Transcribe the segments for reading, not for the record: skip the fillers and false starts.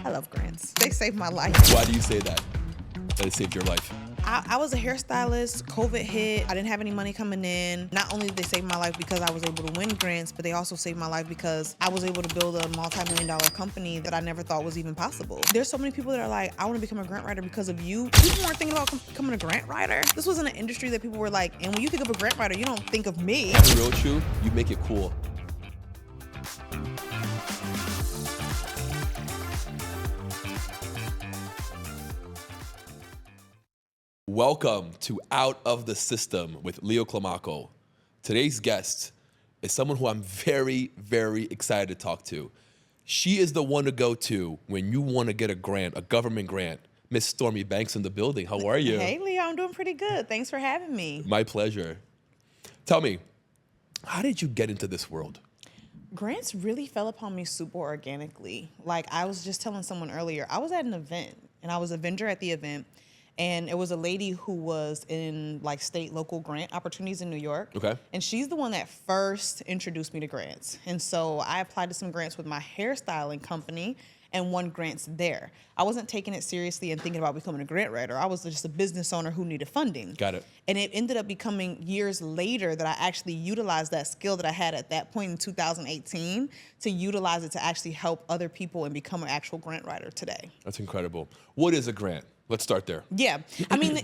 I love grants. They saved my life. Why do you say that? That it saved your life? I was a hairstylist. COVID hit. I didn't have any money coming in. Not only did they save my life because I was able to win grants, but they also saved my life because I was able to build a multi-million-dollar company that I never thought was even possible. There's so many people that are like, I want to become a grant writer because of you. People weren't thinking about becoming a grant writer. This wasn't an industry that people were like, and when you think of a grant writer, you don't think of me. The real truth, you make it cool. Welcome to Out of the System with Leo Climaco. Today's guest is someone who I'm very, very excited to talk to. She is the one to go to when you want to get a grant, a government grant. Miss Stormi Banks in the building. How are you? Hey, Leo, I'm doing pretty good. Thanks for having me. My pleasure. Tell me, how did you get into this world? Grants really fell upon me super organically. Like I was just telling someone earlier, I was at an event and I was a vendor at the event. And it was a lady who was in like state, local grant opportunities in New York. Okay. And she's the one that first introduced me to grants. And so I applied to some grants with my hairstyling company and won grants there. I wasn't taking it seriously and thinking about becoming a grant writer. I was just a business owner who needed funding. Got it. And it ended up becoming years later that I actually utilized that skill that I had at that point in 2018 to utilize it to actually help other people and become an actual grant writer today. That's incredible. What is a grant? Let's start there. Yeah, I mean,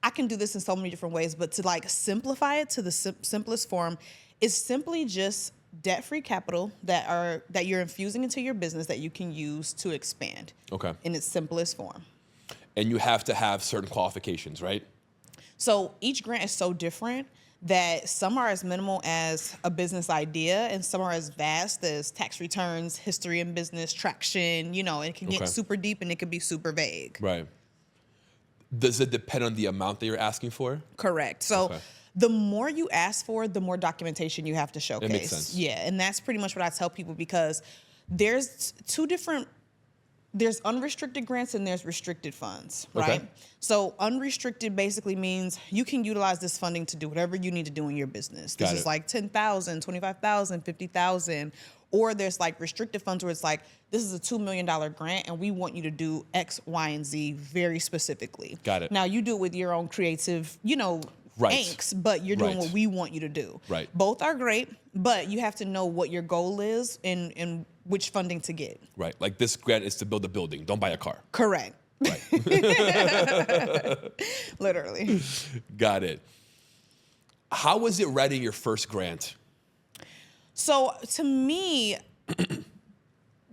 I can do this in so many different ways, but to like simplify it to the simplest form is simply just debt-free capital that you're infusing into your business that you can use to expand. Okay. In its simplest form. And you have to have certain qualifications, right? So each grant is so different that some are as minimal as a business idea and some are as vast as tax returns, history in business, traction, it can get super deep and it can be super vague. Right. Does it depend on the amount that you're asking for? Correct. So the more you ask for, the more documentation you have to showcase. It makes sense. Yeah, and that's pretty much what I tell people because there's there's unrestricted grants and there's restricted funds, right? Okay. So unrestricted basically means you can utilize this funding to do whatever you need to do in your business. This is like 10,000, 25,000, 50,000. Or there's like restricted funds where it's like, this is a $2 million grant and we want you to do X, Y, and Z very specifically. Got it. Now you do it with your own creative, angst, but you're doing what we want you to do. Right. Both are great, but you have to know what your goal is and which funding to get. Right. Like this grant is to build a building. Don't buy a car. Correct. Right. Literally. Got it. How was it writing your first grant? So to me,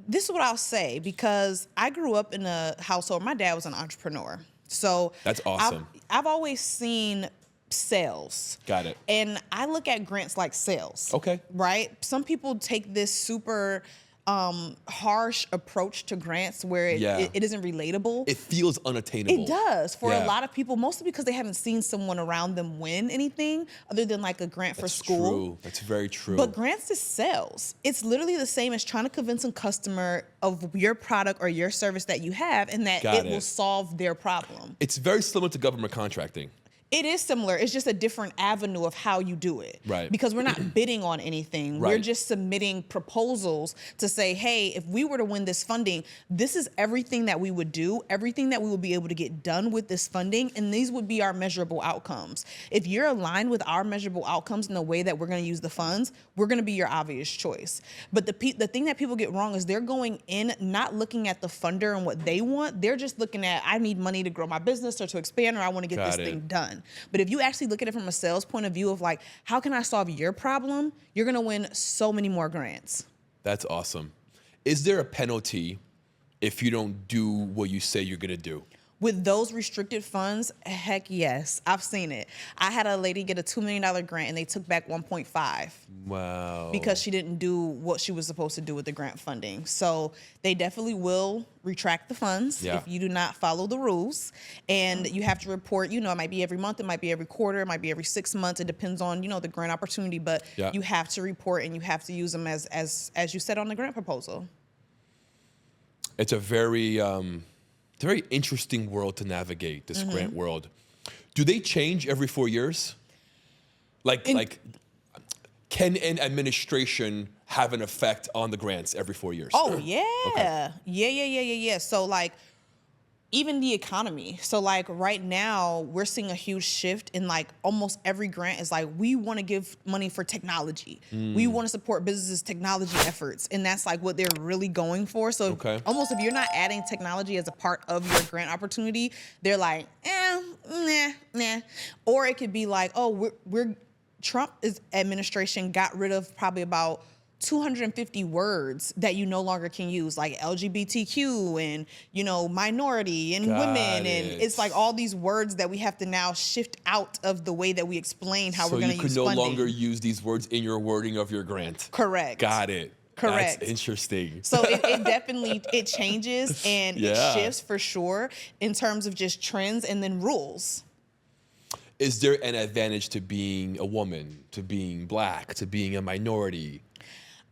this is what I'll say, because I grew up in a household, my dad was an entrepreneur. So that's awesome. I've always seen sales. Got it. And I look at grants like sales. Okay. Right? Some people take this super harsh approach to grants where it isn't relatable. It feels unattainable. It does for a lot of people, mostly because they haven't seen someone around them win anything other than like a grant for school. True. That's very true. But grants is sales. It's literally the same as trying to convince a customer of your product or your service that you have and that it will solve their problem. It's very similar to government contracting. It is similar. It's just a different avenue of how you do it. Right. Because we're not bidding on anything. Right. We're just submitting proposals to say, hey, if we were to win this funding, this is everything that we would do, everything that we would be able to get done with this funding, and these would be our measurable outcomes. If you're aligned with our measurable outcomes in the way that we're going to use the funds, we're going to be your obvious choice. But the thing that people get wrong is they're going in not looking at the funder and what they want. They're just looking at, I need money to grow my business or to expand, or I want to get this thing done. But if you actually look at it from a sales point of view of like, how can I solve your problem? You're going to win so many more grants. That's awesome. Is there a penalty if you don't do what you say you're going to do? With those restricted funds, heck yes. I've seen it. I had a lady get a $2 million grant and they took back 1.5. Wow. Because she didn't do what she was supposed to do with the grant funding. So they definitely will retract the funds if you do not follow the rules. And you have to report, it might be every month, it might be every quarter, it might be every 6 months. It depends on, the grant opportunity, but you have to report and you have to use them as you said on the grant proposal. It's a very interesting world to navigate, this grant world. Do they change every 4 years? can an administration have an effect on the grants every 4 years? Oh, yeah. Okay. Yeah. So, like, even the economy. So, like, right now, we're seeing a huge shift in, like, almost every grant is like, we want to give money for technology. We want to support businesses' technology efforts. And that's, like, what they're really going for. So, almost if you're not adding technology as a part of your grant opportunity, they're like, nah. Or it could be like, oh, Trump's administration got rid of probably about 250 words that you no longer can use, like LGBTQ and, you know, minority and women. And it's like all these words that we have to now shift out of the way that we explain how we're going to use funding. So you can no longer use these words in your wording of your grant. Correct. Got it. Correct. That's interesting. So it definitely, it changes and it shifts for sure in terms of just trends and then rules. Is there an advantage to being a woman, to being Black, to being a minority?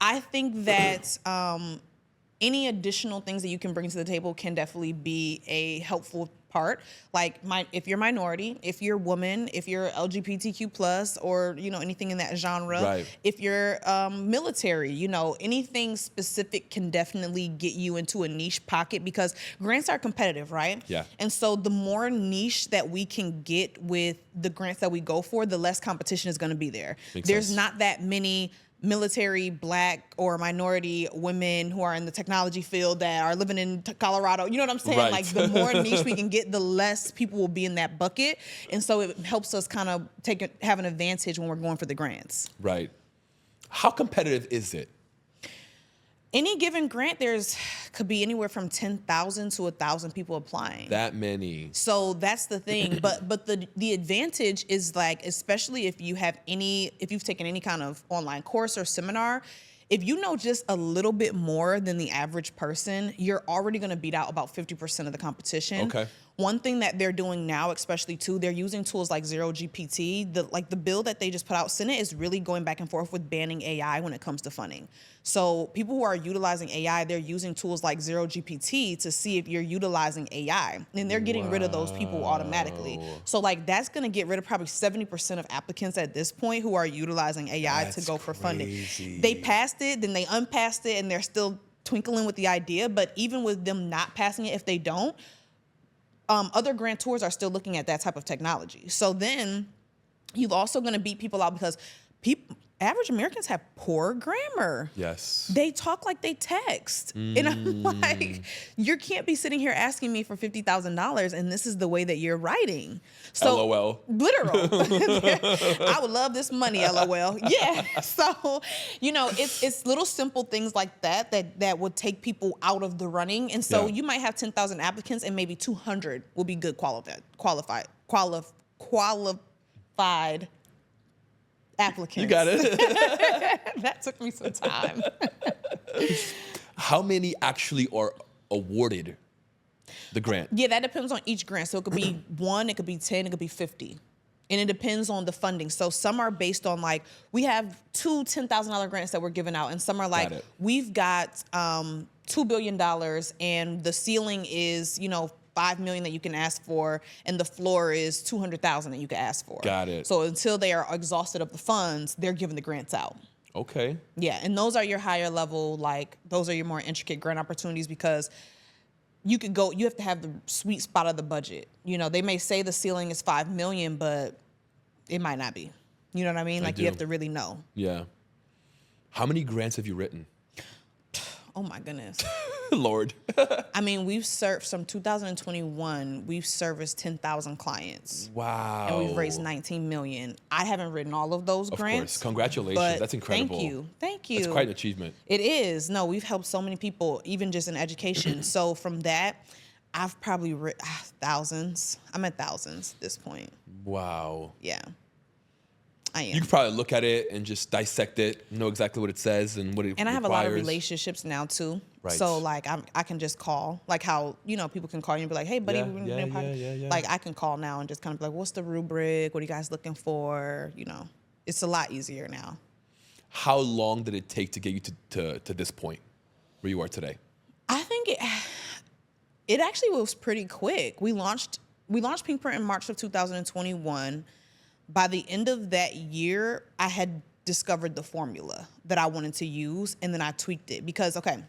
I think that any additional things that you can bring to the table can definitely be a helpful part. Like if you're minority, if you're woman, if you're LGBTQ plus, or, you know, anything in that genre, if you're military, you know, anything specific can definitely get you into a niche pocket, because grants are competitive, right? Yeah. And so the more niche that we can get with the grants that we go for, the less competition is going to be there. There's not that many military Black or minority women who are in the technology field that are living in Colorado. You know what I'm saying? Like, the more niche we can get, the less people will be in that bucket. And so it helps us kind of have an advantage when we're going for the grants. Right. How competitive is it? Any given grant, could be anywhere from 10,000 to 1,000 people applying. That many. So that's the thing. But the advantage is, like, especially if you've taken any kind of online course or seminar, if you know just a little bit more than the average person, you're already going to beat out about 50% of the competition. Okay. One thing that they're doing now, especially too, they're using tools like Zero GPT. The bill that they just put out, Senate is really going back and forth with banning AI when it comes to funding. So people who are utilizing AI, they're using tools like Zero GPT to see if you're utilizing AI, and they're getting rid of those people automatically. So, like, that's going to get rid of probably 70% of applicants at this point who are utilizing AI to go for funding. They passed it, then they unpassed it, and they're still twinkling with the idea. But even with them not passing it, if they don't, other grantors are still looking at that type of technology. So then you're also going to beat people out because average Americans have poor grammar. Yes. They talk like they text. And I'm like, you can't be sitting here asking me for $50,000 and this is the way that you're writing. So, LOL. Literal. I would love this money, LOL. Yeah. So, you know, it's little simple things like that would take people out of the running. And so you might have 10,000 applicants and maybe 200 will be good qualified applicants. You got it. That took me some time. How many actually are awarded the grant? Yeah, that depends on each grant. So it could be 1, it could be 10, it could be 50. And it depends on the funding. So some are based on, like, we have 2 $10,000 grants that we're giving out. And some are like, we've got $2 billion and the ceiling is, you know, $5 million that you can ask for, and the floor is $200,000 that you can ask for. Got it. So until they are exhausted of the funds, they're giving the grants out. Okay. Yeah, and those are your higher level, like, those are your more intricate grant opportunities, because you have to have the sweet spot of the budget. You know, they may say the ceiling is $5 million, but it might not be. You know what I mean? Like, you have to really know. Yeah. How many grants have you written? Oh my goodness. Lord. I mean, we've served, from 2021, we've serviced 10,000 clients. Wow. And we've raised $19 million. I haven't written all of those grants. Of course. Congratulations. That's incredible. Thank you. That's quite an achievement. It is. No, we've helped so many people, even just in education. So from that, I've probably written thousands. I'm at thousands at this point. Wow. Yeah. I am. You could probably look at it and just dissect it, know exactly what it says and what it requires. And I have a lot of relationships now too. Right. So, like, I can just call, like how, you know, people can call you and be like, hey, buddy, yeah. Like, I can call now and just kind of be like, what's the rubric? What are you guys looking for? You know, it's a lot easier now. How long did it take to get you to this point where you are today? I think it actually was pretty quick. We launched Pink Print in March of 2021. By the end of that year, I had discovered the formula that I wanted to use, and then I tweaked it because, okay,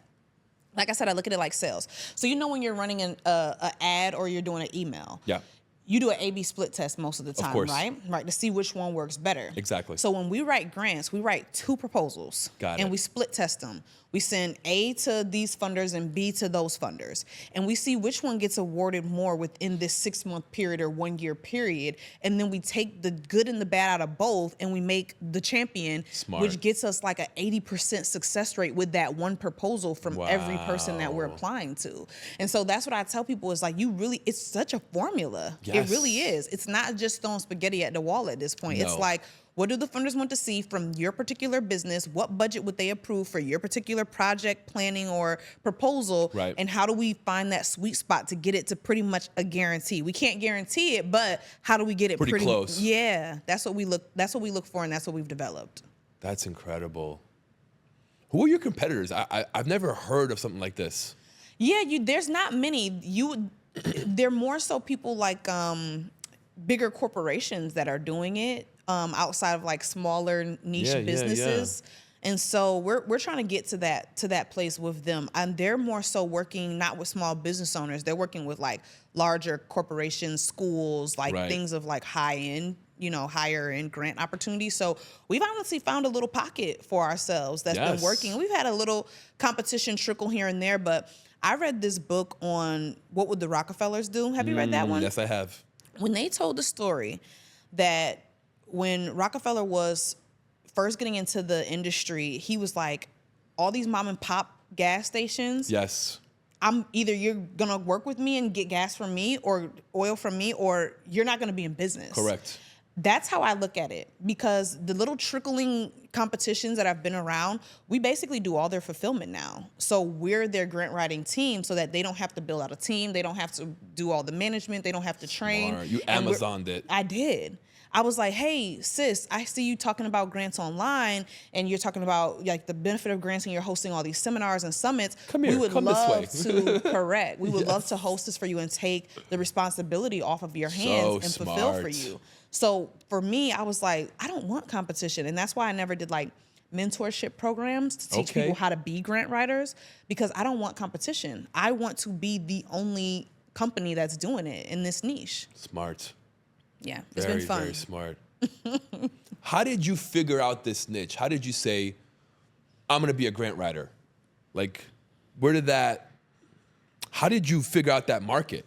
like I said, I look at it like sales. So when you're running an ad or you're doing an email, Yeah. you do an A/B split test most of the time, course. right? Right, to see which one works better. Exactly. So when we write grants, we write 2 proposals. Got and it. we split test them. We send A to these funders and B to those funders. And we see which one gets awarded more within this 6-month period or 1-year period. And then we take the good and the bad out of both and we make the champion, Smart. which gets us like an 80% success rate with that one proposal from every person that we're Wow. applying to. And so that's what I tell people is like, it's such a formula. Yes. It really is. It's not just throwing spaghetti at the wall at this point. No. It's like, what do the funders want to see from your particular business? What budget would they approve for your particular project planning or proposal? Right. And how do we find that sweet spot to get it to pretty much a guarantee? We can't guarantee it, but how do we get it Pretty close. Yeah, that's what we look for, and that's what we've developed. That's incredible. Who are your competitors? I've never heard of something like this. Yeah, there's not many. They're more so people like bigger corporations that are doing it outside of like smaller niche Yeah, businesses. And so we're trying to get to that place with them. And they're more so working not with small business owners. They're working with like larger corporations, schools, like Right. things of like higher end grant opportunities. So we've honestly found a little pocket for ourselves that's Yes. been working. We've had a little competition trickle here and there, but I read this book on what would the Rockefellers do. Have you read that one? Yes, I have. When they told the story that when Rockefeller was first getting into the industry, he was like, all these mom and pop gas stations, Yes. you're gonna work with me and get gas from me or oil from me, or you're not gonna be in business. Correct. That's how I look at it, because the little trickling competitions that I've been around, we basically do all their fulfillment now. So we're their grant writing team so that they don't have to build out a team. They don't have to do all the management. They don't have to train. Smart. You And Amazoned it. I did. I was like, hey, sis, I see you talking about grants online and you're talking about like the benefit of grants and you're hosting all these seminars and summits. Come here, we would come this love way. to, correct. We would Yes. love to host this for you and take the responsibility off of your hands and fulfill for smart. you. So for me, I was like, I don't want competition. And that's why I never did like mentorship programs to teach Okay. people how to be grant writers, because I don't want competition. I want to be the only company that's doing it in this niche. Smart. Yeah, it's Very, been fun. very smart. How did you figure out this niche? How did you say, I'm going to be a grant writer? Like, how did you figure out that market?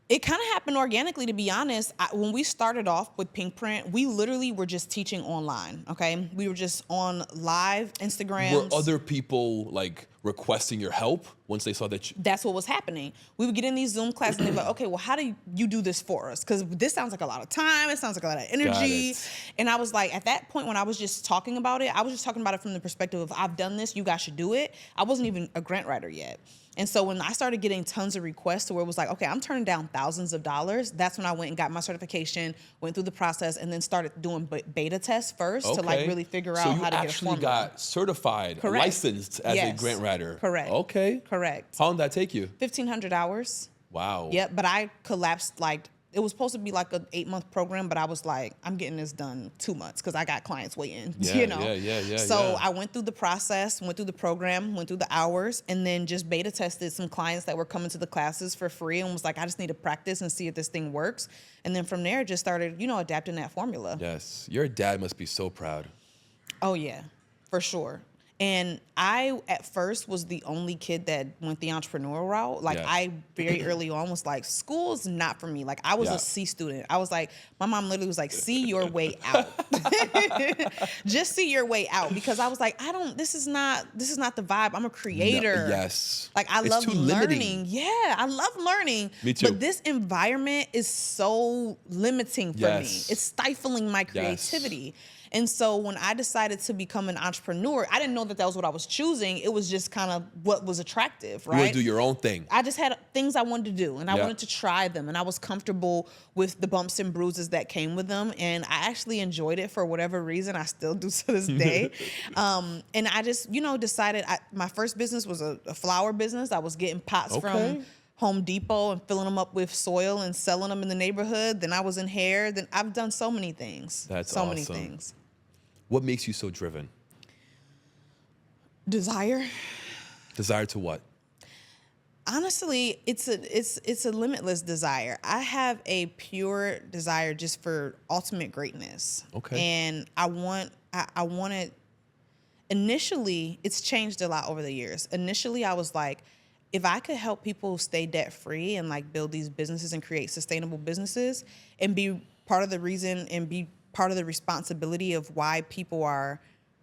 It kind of happened organically, to be honest. When we started off with Pink Print, we literally were just teaching online, okay? We were just on live Instagrams. Were other people like requesting your help once they saw that you... That's what was happening. We would get in these Zoom classes and they'd be like, okay, well, how do you do this for us? Because this sounds like a lot of time. It sounds like a lot of energy. it. And I was like, at that point when I was just talking about it, I was just talking about it from the perspective of, I've done this, you guys should do it. I wasn't even a grant writer yet. And so when I started getting tons of requests to where it was like, okay, I'm turning down thousands of dollars, that's when I went and got my certification, went through the process, and then started doing beta tests first to like really figure out how to get a formula. So you actually got certified, Correct. licensed as a Yes. grant writer. Correct. Okay. Correct. How long did that take you? 1,500 hours. Wow. Yep, but I collapsed it was supposed to be like an 8-month program, but I was like, I'm getting this done 2 months because I got clients waiting, Yeah. So I went through the process, went through the program, went through the hours, and then just beta tested some clients that were coming to the classes for free and was like, I just need to practice and see if this thing works. And then from there, just started, adapting that formula. Yes. Your dad must be so proud. Oh, yeah, for sure. And I, at first, was the only kid that went the entrepreneurial route. Like, Yeah. I very early on was like, school's not for me. Like, I was Yeah. a C student. I was like, my mom literally was like, see your way out. Just see your way out. Because I was like, this is not the vibe. I'm a creator. Yes. Like, I It's love too learning. limiting. Yeah, I love learning. Me too. But this environment is so limiting for me. Yes. It's stifling my creativity. And so when I decided to become an entrepreneur, I didn't know that was what I was choosing. It was just kind of what was attractive, right? You want to do your own thing. I just had things I wanted to do, and I Yeah. wanted to try them, and I was comfortable with the bumps and bruises that came with them, and I actually enjoyed it for whatever reason. I still do to this day. And I just, decided my first business was a flower business. I was getting pots from Home Depot and filling them up with soil and selling them in the neighborhood. Then I was in hair. Then I've done so many things. That's so many awesome. things. What makes you so driven? Desire. Desire to what? Honestly, it's a limitless desire. I have a pure desire just for ultimate greatness. Okay. And I want it. Initially, it's changed a lot over the years. Initially, I was like, if I could help people stay debt free and like build these businesses and create sustainable businesses and be part of the reason and be part of the responsibility of why people are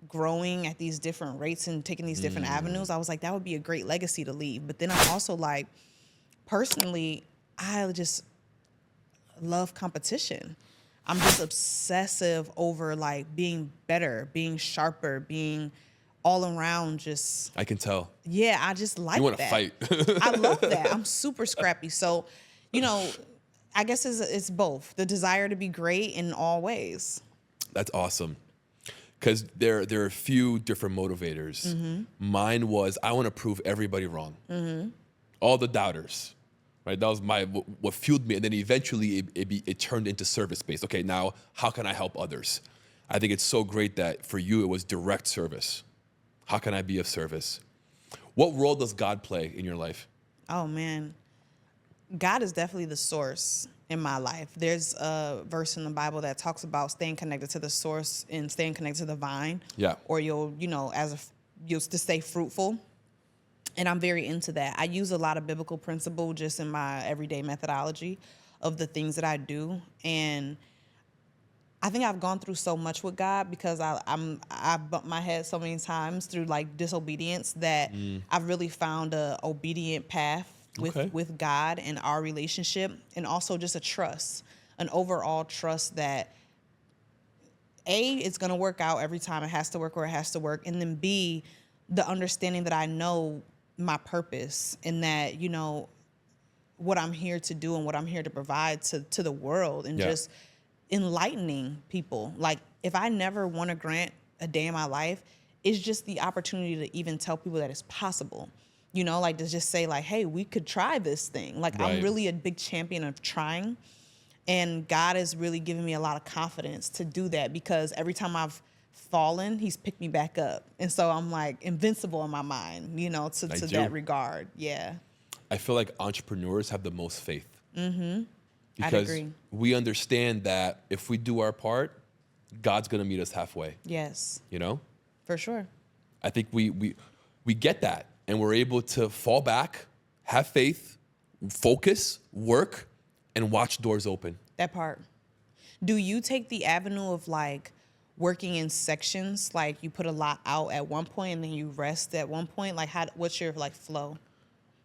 growing at these different rates and taking these different avenues, I was like, that would be a great legacy to leave. But then I'm also like, personally, I just love competition. I'm just obsessive over like being better, being sharper, being all around just. I can tell. Yeah, I just like that. You want to fight. I love that. I'm super scrappy. So, I guess it's both. The desire to be great in all ways. That's awesome. Because there are a few different motivators. Mm-hmm. Mine was, I want to prove everybody wrong. Mm-hmm. All the doubters, right? That was what fueled me. And then eventually it turned into service-based. Okay, now how can I help others? I think it's so great that for you, it was direct service. How can I be of service? What role does God play in your life? Oh, man. God is definitely the source in my life. There's a verse in the Bible that talks about staying connected to the source and staying connected to the vine. Yeah. Or you'll to stay fruitful. And I'm very into that. I use a lot of biblical principle just in my everyday methodology of the things that I do. And I think I've gone through so much with God because I bumped my head so many times through like disobedience that I've really found a obedient path with God and our relationship, and also just an overall trust that A, it's going to work out every time. It has to work where it has to work. And then B, the understanding that I know my purpose and that, what I'm here to do and what I'm here to provide to the world and just enlightening people. Like, if I never won a grant a day in my life, it's just the opportunity to even tell people that it's possible. Like to just say like, hey, we could try this thing. Like, right. I'm really a big champion of trying. And God has really given me a lot of confidence to do that because every time I've fallen, he's picked me back up. And so I'm like invincible in my mind, to that regard. Yeah. I feel like entrepreneurs have the most faith. Mm-hmm. Because I'd agree. We understand that if we do our part, God's going to meet us halfway. Yes. For sure. I think we get that. And we're able to fall back, have faith, focus, work, and watch doors open. That part. Do you take the avenue of like working in sections? Like you put a lot out at one point and then you rest at one point? Like what's your like flow?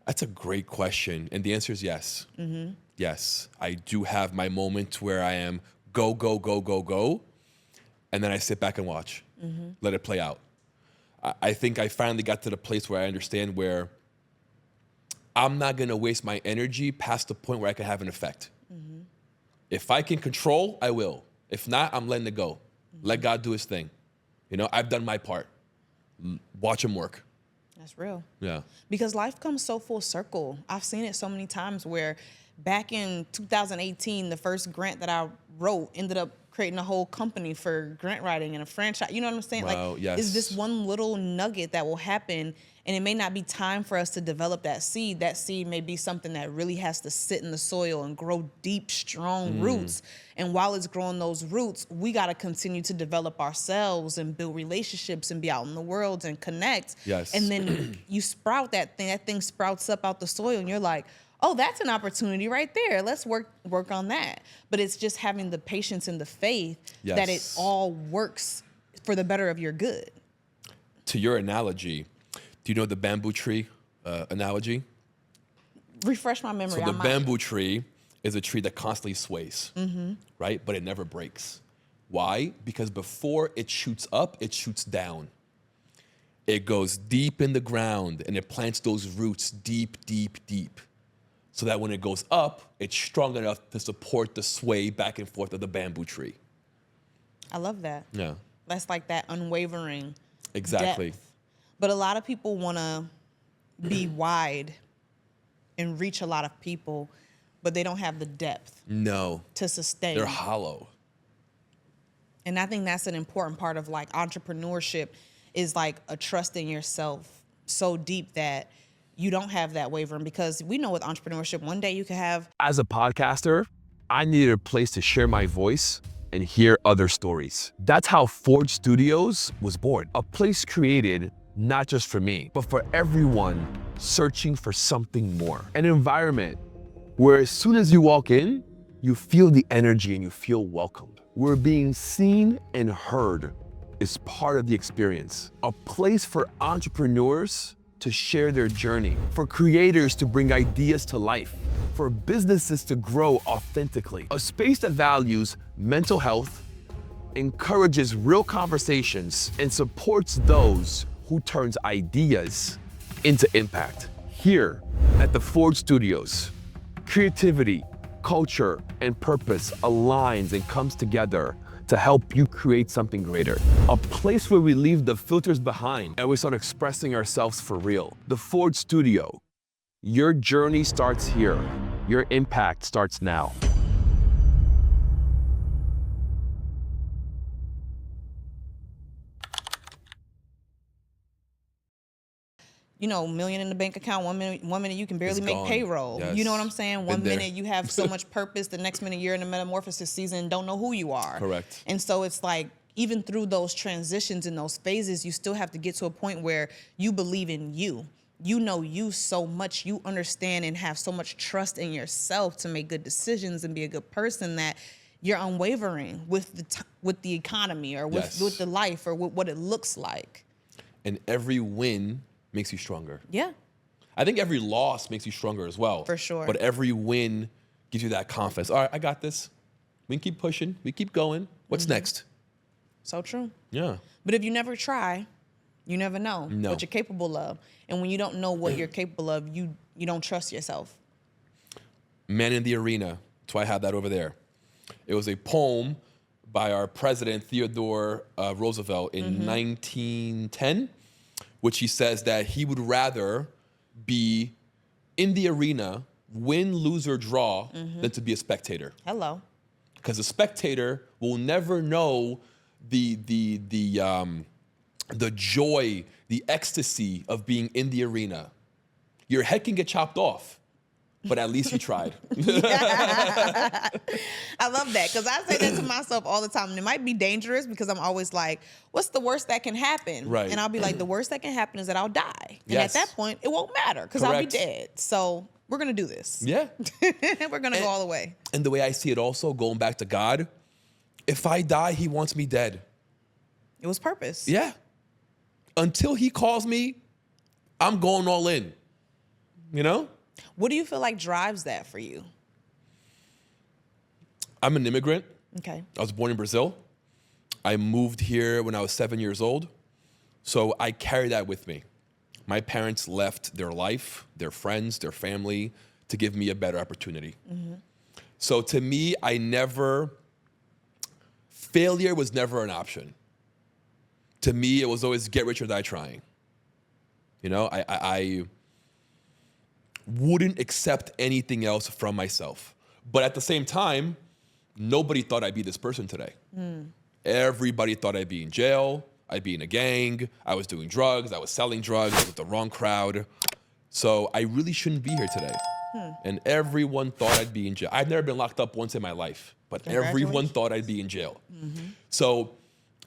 That's a great question. And the answer is yes. Mm-hmm. Yes. I do have my moment where I am go, go, go, go, go. And then I sit back and watch, let it play out. I think I finally got to the place where I understand where I'm not going to waste my energy past the point where I can have an effect. Mm-hmm. If I can control, I will. If not, I'm letting it go. Mm-hmm. Let God do his thing. I've done my part. Watch him work. That's real. Yeah. Because life comes so full circle. I've seen it so many times where back in 2018, the first grant that I wrote ended up creating a whole company for grant writing and a franchise. You know what I'm saying? Wow, like, yes. Is this one little nugget that will happen, and it may not be time for us to develop that seed. That seed may be something that really has to sit in the soil and grow deep, strong roots. And while it's growing those roots, we got to continue to develop ourselves and build relationships and be out in the world and connect. Yes. And then you sprout that thing. That thing sprouts up out the soil, and you're like, oh, that's an opportunity right there. Let's work on that. But it's just having the patience and the faith that it all works for the better of your good. To your analogy, do you know the bamboo tree analogy? Refresh my memory. So the bamboo tree is a tree that constantly sways, right? But it never breaks. Why? Because before it shoots up, it shoots down. It goes deep in the ground and it plants those roots deep, deep, deep. So that when it goes up, it's strong enough to support the sway back and forth of the bamboo tree. I love that. Yeah. That's like that unwavering Exactly. depth. But a lot of people want to be wide and reach a lot of people, but they don't have the depth No. to sustain. They're hollow. And I think that's an important part of like entrepreneurship is like a trust in yourself so deep that you don't have that wavering, because we know with entrepreneurship, one day you could have. As a podcaster, I needed a place to share my voice and hear other stories. That's how Forge Studios was born. A place created not just for me, but for everyone searching for something more. An environment where as soon as you walk in, you feel the energy and you feel welcomed. Where being seen and heard is part of the experience. A place for entrepreneurs to share their journey, for creators to bring ideas to life, for businesses to grow authentically. A space that values mental health, encourages real conversations, and supports those who turns ideas into impact. Here at the Forge Studios, creativity, culture, and purpose aligns and comes together to help you create something greater. A place where we leave the filters behind and we start expressing ourselves for real. The Forge Studio. Your journey starts here. Your impact starts now. You know, $1 million in the bank account, 1 minute you can barely It's make gone. payroll. Yes. You know what I'm saying? Been One there. minute you have so much purpose, the next minute you're in a metamorphosis season, don't know who you are. Correct. And so it's like, even through those transitions and those phases, you still have to get to a point where you believe in you. You know you so much, you understand and have so much trust in yourself to make good decisions and be a good person that you're unwavering with the economy or with, Yes. with the life or with what it looks like. And every win makes you stronger. Yeah. I think every loss makes you stronger as well. For sure. But every win gives you that confidence. All right, I got this. We can keep pushing. We keep going. What's next? So true. Yeah. But if you never try, you never know No. what you're capable of. And when you don't know what you're capable of, you don't trust yourself. Man in the Arena. That's why I have that over there. It was a poem by our president, Theodore Roosevelt, in 1910, which he says that he would rather be in the arena, win, lose, or draw, than to be a spectator. Hello. Because a spectator will never know the joy, the ecstasy of being in the arena. Your head can get chopped off, but at least you tried. I love that, because I say that to myself all the time. And it might be dangerous because I'm always like, what's the worst that can happen? Right. And I'll be like, the worst that can happen is that I'll die. And Yes. at that point, it won't matter because I'll be Correct. dead. So we're going to do this. Yeah. We're going to go all the way. And the way I see it also, going back to God, if I die, he wants me dead. It was purpose. Yeah. Until he calls me, I'm going all in. You know? What do you feel like drives that for you? I'm an immigrant. Okay. I was born in Brazil. I moved here when I was 7 years old. So I carry that with me. My parents left their life, their friends, their family to give me a better opportunity. So to me, failure was never an option. To me, it was always get rich or die trying. You know, I wouldn't accept anything else from myself. But at the same time, nobody thought I'd be this person today. Everybody thought I'd be in jail, I'd be in a gang, I was doing drugs, I was selling drugs with the wrong crowd. So I really shouldn't be here today. And everyone thought I'd be in jail. I've never been locked up once in my life, but everyone thought I'd be in jail. So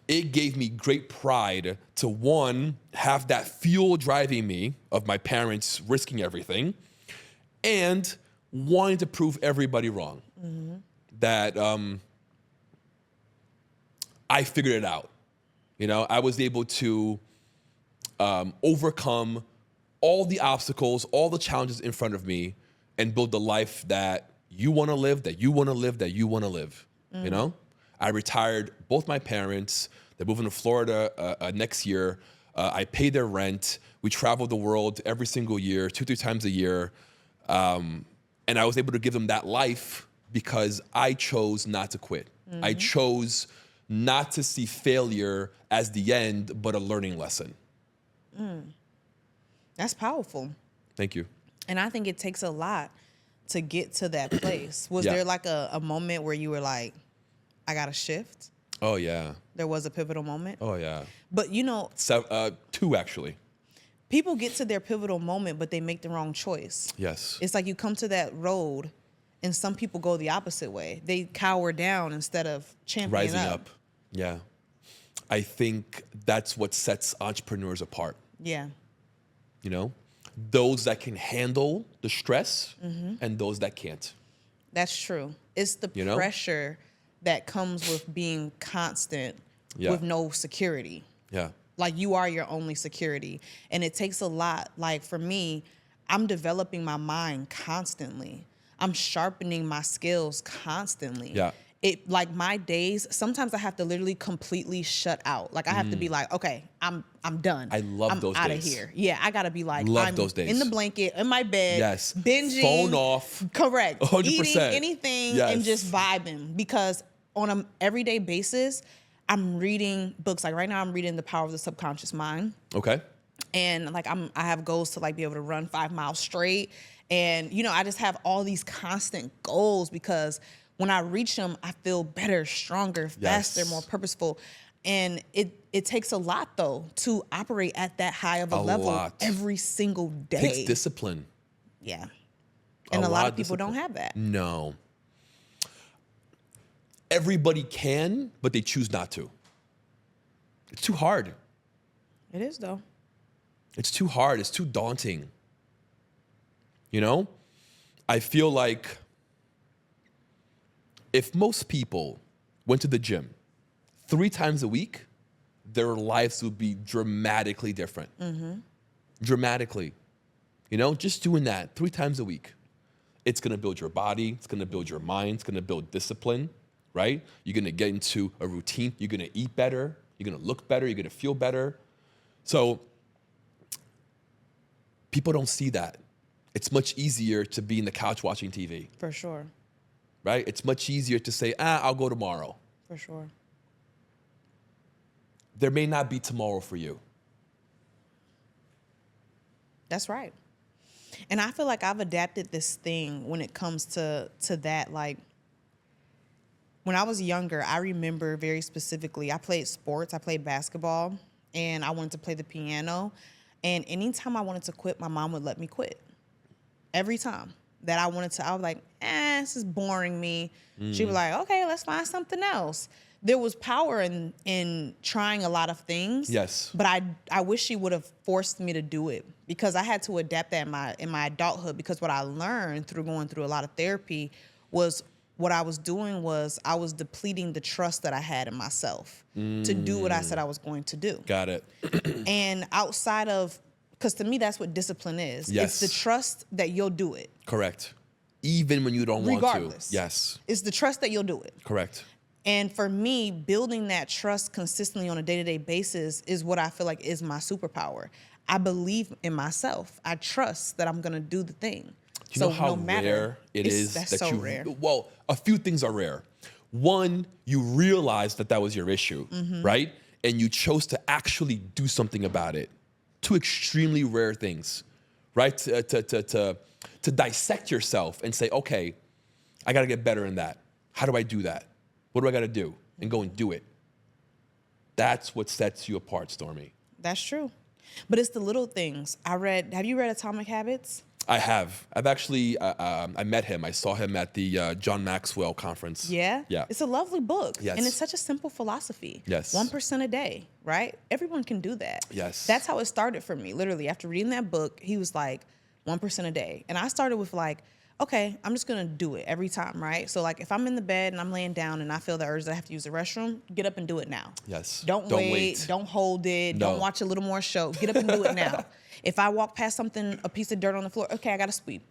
it gave me great pride to, one, have that fuel driving me of my parents risking everything, and wanting to prove everybody wrong. That I figured it out. You know, I was able to overcome all the obstacles, all the challenges in front of me, and build the life that you want to live, that you want to live, that you want to live. You know, I retired both my parents. They're moving to Florida next year. I pay their rent. We travel the world every single year, 2-3 times a year. And I was able to give them that life because I chose not to quit. I chose not to see failure as the end, but a learning lesson. That's powerful. Thank you. And I think it takes a lot to get to that place. Was Yeah. there like a moment where you were like, I got to shift? Oh, yeah. There was a pivotal moment. Oh, yeah. But, you know, Two, actually. people get to their pivotal moment, but they make the wrong choice. Yes. It's like you come to that road, and some people go the opposite way. They cower down instead of championing Rising up. Yeah. I think that's what sets entrepreneurs apart. Yeah. You know, those that can handle the stress and those that can't. That's true. It's the You know? pressure that comes with being constant Yeah. with no security. Yeah. Like, you are your only security. And it takes a lot. Like, for me, I'm developing my mind constantly. I'm sharpening my skills constantly. Yeah. It, like, my days, sometimes I have to literally completely shut out. Like, I have to be like, okay, I'm done. I love those I'm out days. of here. Yeah, I gotta be like, Love I'm those days. in the blanket, in my bed, Yes. binging. Phone off. Correct. 100%. Eating anything and Yes. just vibing. Because on an everyday basis, I'm reading books. Like, right now, I'm reading The Power of the Subconscious Mind. Okay. And like, I have goals to like be able to run 5 miles straight. And, you know, I just have all these constant goals because when I reach them, I feel better, stronger, faster, Yes. more purposeful. And it takes a lot, though, to operate at that high of a level lot. every single day. Takes discipline. Yeah. And a lot of people don't have that. No. Everybody can, but they choose not to. It's too hard. It is, though. It's too hard. It's too daunting. You know? I feel like if most people went to the gym 3 times a week, their lives would be dramatically different. Dramatically. You know, just doing that 3 times a week. It's gonna build your body, it's gonna build your mind, it's gonna build discipline, right? You're gonna get into a routine, you're gonna eat better, you're gonna look better, you're gonna feel better. So people don't see that. It's much easier to be in the couch watching TV, For sure. right? It's much easier to say, I'll go tomorrow. For sure. There may not be tomorrow for you. That's right. And I feel like I've adapted this thing when it comes to that. Like, when I was younger, I remember very specifically, I played sports. I played basketball, and I wanted to play the piano. And anytime I wanted to quit, my mom would let me quit. Every time that I wanted to, I was like, this is boring me. She'd be like, okay, let's find something else. There was power in trying a lot of things. Yes. But I wish she would have forced me to do it, because I had to adapt that in my adulthood. Because what I learned through going through a lot of therapy was what I was doing was I was depleting the trust that I had in myself to do what I said I was going to do. Got it. And outside of, because to me, that's what discipline is. Yes. It's the trust that you'll do it. Correct. Even when you don't want to. Regardless. Yes. It's the trust that you'll do it. Correct. And for me, building that trust consistently on a day-to-day basis is what I feel like is my superpower. I believe in myself. I trust that I'm going to do the thing. Do you know how rare it is that's that so you, rare. well, a few things are rare. One, you realized that was your issue, right? And you chose to actually do something about it. 2 extremely rare things, right? To dissect yourself and say, okay, I got to get better in that. How do I do that? What do I got to do? And go and do it. That's what sets you apart, Stormi. That's true. But it's the little things. Have you read Atomic Habits? I have. I've actually, I met him. I saw him at the John Maxwell conference. Yeah? Yeah. It's a lovely book. Yes. And it's such a simple philosophy. Yes. 1% a day, right? Everyone can do that. Yes. That's how it started for me. Literally, after reading that book, he was like, 1% a day. And I started with like, okay, I'm just gonna do it every time, right? So like, if I'm in the bed and I'm laying down and I feel the urge that I have to use the restroom, get up and do it now. Yes. Don't wait. Don't hold it. No. Don't watch a little more show. Get up and do it now. If I walk past something, a piece of dirt on the floor, okay, I gotta sweep.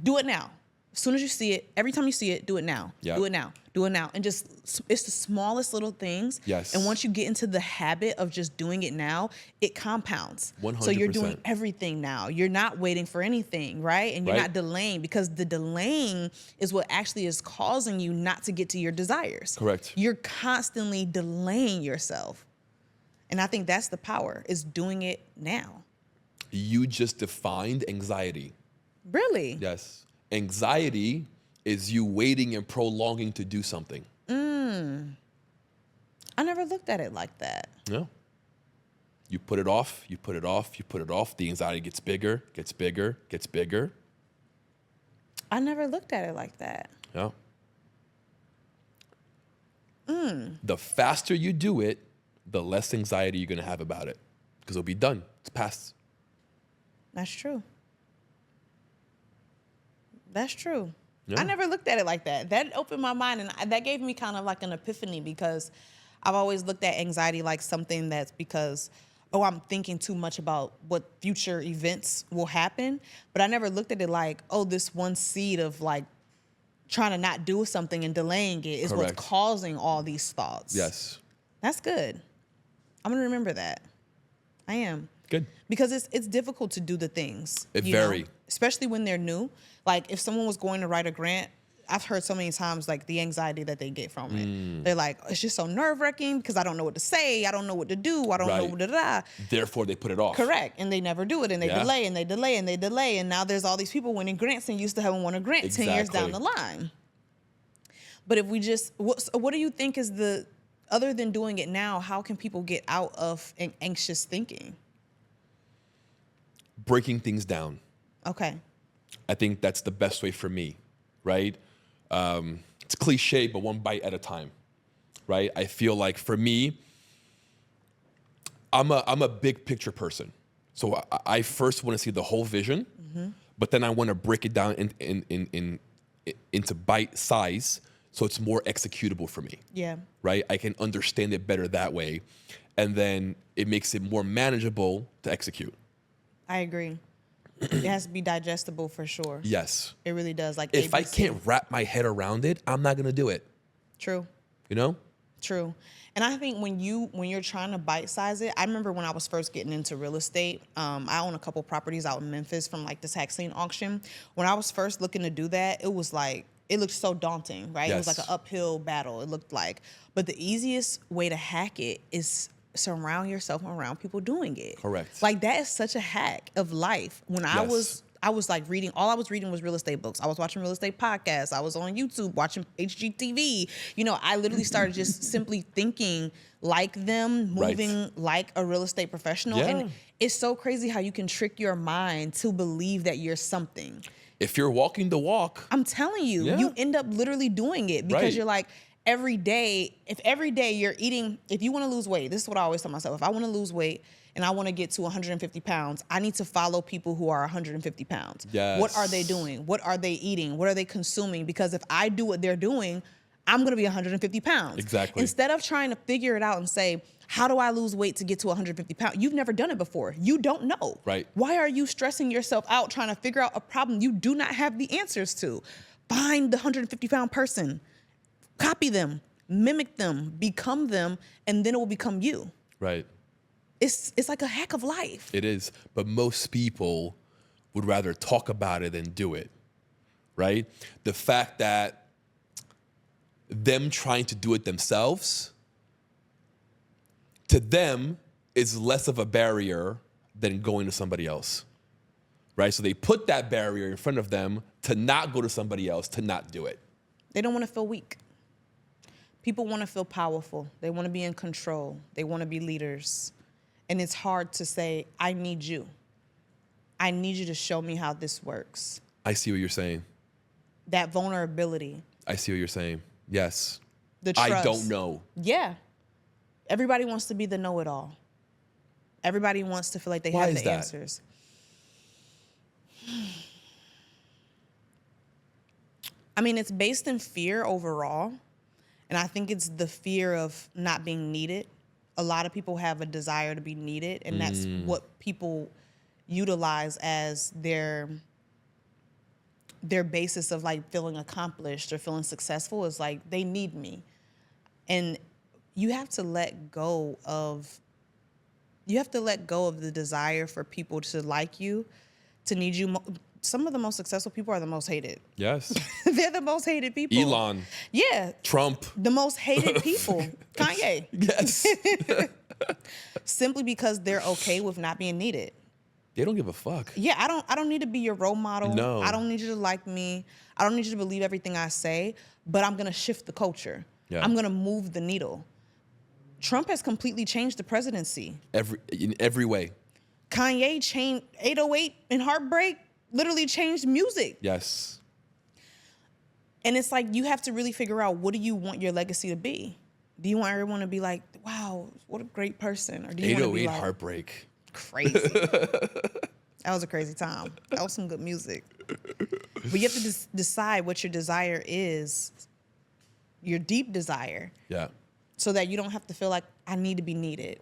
Do it now. As soon as you see it, every time you see it, do it now. Yep. Do it now. Do it now. And just, it's the smallest little things. Yes. And once you get into the habit of just doing it now, it compounds. 100%. So you're doing everything now. You're not waiting for anything, right? And you're Right. not delaying, because the delaying is what actually is causing you not to get to your desires. Correct. You're constantly delaying yourself. And I think that's the power, is doing it now. You just defined anxiety. Really? Yes. Anxiety is you waiting and prolonging to do something. I never looked at it like that. No. You put it off, you put it off, you put it off. The anxiety gets bigger, gets bigger, gets bigger. I never looked at it like that. Yeah. The faster you do it, the less anxiety you're going to have about it because it'll be done. It's past. That's true. That's true. Yeah. I never looked at it like that. That opened my mind, and that gave me kind of like an epiphany, because I've always looked at anxiety like something that's because, oh, I'm thinking too much about what future events will happen. But I never looked at it like, oh, this one seed of like trying to not do something and delaying it is Correct. what's causing all these thoughts. Yes. That's good. I'm going to remember that. I am. Good. Because it's difficult to do the things. It you know? very. Especially when they're new. Like if someone was going to write a grant, I've heard so many times like the anxiety that they get from it. They're like, it's just so nerve-wracking because I don't know what to say. I don't know what to do. I don't know what to do. Therefore, they put it off. Correct. And they never do it. And they Yeah. delay and they delay and they delay. And now there's all these people winning grants and used to haven't won a grant 10 years down the line. But if we just, what do you think is the, other than doing it now, how can people get out of anxious thinking? Breaking things down. Okay. I think that's the best way for me, right? It's cliche, but one bite at a time, right? I feel like for me, I'm a big picture person. So I first want to see the whole vision, but then I want to break it down into bite size so it's more executable for me. Yeah. Right? I can understand it better that way. And then it makes it more manageable to execute. I agree. It has to be digestible for sure. Yes. It really does. Like If I ABC. can't wrap my head around it, I'm not going to do it. True. You know? True. And I think when you're trying to bite size it, I remember when I was first getting into real estate, I own a couple properties out in Memphis from like the tax lien auction. When I was first looking to do that, it was like, it looked so daunting, right? It was like an uphill battle, it looked like. But the easiest way to hack it is surround yourself around people doing it. Correct. Like that is such a hack of life. When I was like reading, all I was reading was real estate books. I was watching real estate podcasts. I was on YouTube watching HGTV. You know, I literally started just simply thinking like them, moving like a real estate professional. Yeah. And it's so crazy how you can trick your mind to believe that you're something. If you're walking the walk. I'm telling you, you end up literally doing it because you're like, every day you're eating, if you want to lose weight, this is what I always tell myself. If I want to lose weight and I want to get to 150 pounds, I need to follow people who are 150 pounds. Yes. What are they doing? What are they eating? What are they consuming? Because if I do what they're doing, I'm going to be 150 pounds. Exactly. Instead of trying to figure it out and say, how do I lose weight to get to 150 pounds? You've never done it before. You don't know. Right. Why are you stressing yourself out trying to figure out a problem you do not have the answers to? Find the 150-pound person. Copy them, mimic them, become them, and then it will become you. Right. It's like a hack of life. It is. But most people would rather talk about it than do it. Right? The fact that them trying to do it themselves, to them, is less of a barrier than going to somebody else. Right? So they put that barrier in front of them to not go to somebody else, to not do it. They don't want to feel weak. People want to feel powerful. They want to be in control. They want to be leaders. And it's hard to say, I need you. I need you to show me how this works. I see what you're saying. That vulnerability. I see what you're saying. Yes. The trust. I don't know. Yeah. Everybody wants to be the know-it-all. Everybody wants to feel like they Why have is the that? answers. I mean, it's based in fear overall. And I think it's the fear of not being needed. A lot of people have a desire to be needed, and that's what people utilize as their basis of like feeling accomplished or feeling successful is like, they need me. And you have to let go of the desire for people to like you, to need you. Some of the most successful people are the most hated. Yes. They're the most hated people. Elon. Yeah. Trump. The most hated people. Kanye. Yes. Simply because they're okay with not being needed. They don't give a fuck. Yeah, I don't need to be your role model. No. I don't need you to like me. I don't need you to believe everything I say, but I'm going to shift the culture. Yeah. I'm going to move the needle. Trump has completely changed the presidency. In every way. Kanye changed 808 and Heartbreak, literally changed music. Yes. And it's like, you have to really figure out, what do you want your legacy to be? Do you want everyone to be like, wow, what a great person? Or do you want to be 808 like, Heartbreak. crazy? That was a crazy time. That was some good music. But you have to decide what your desire is, your deep desire. Yeah. So that you don't have to feel like, I need to be needed.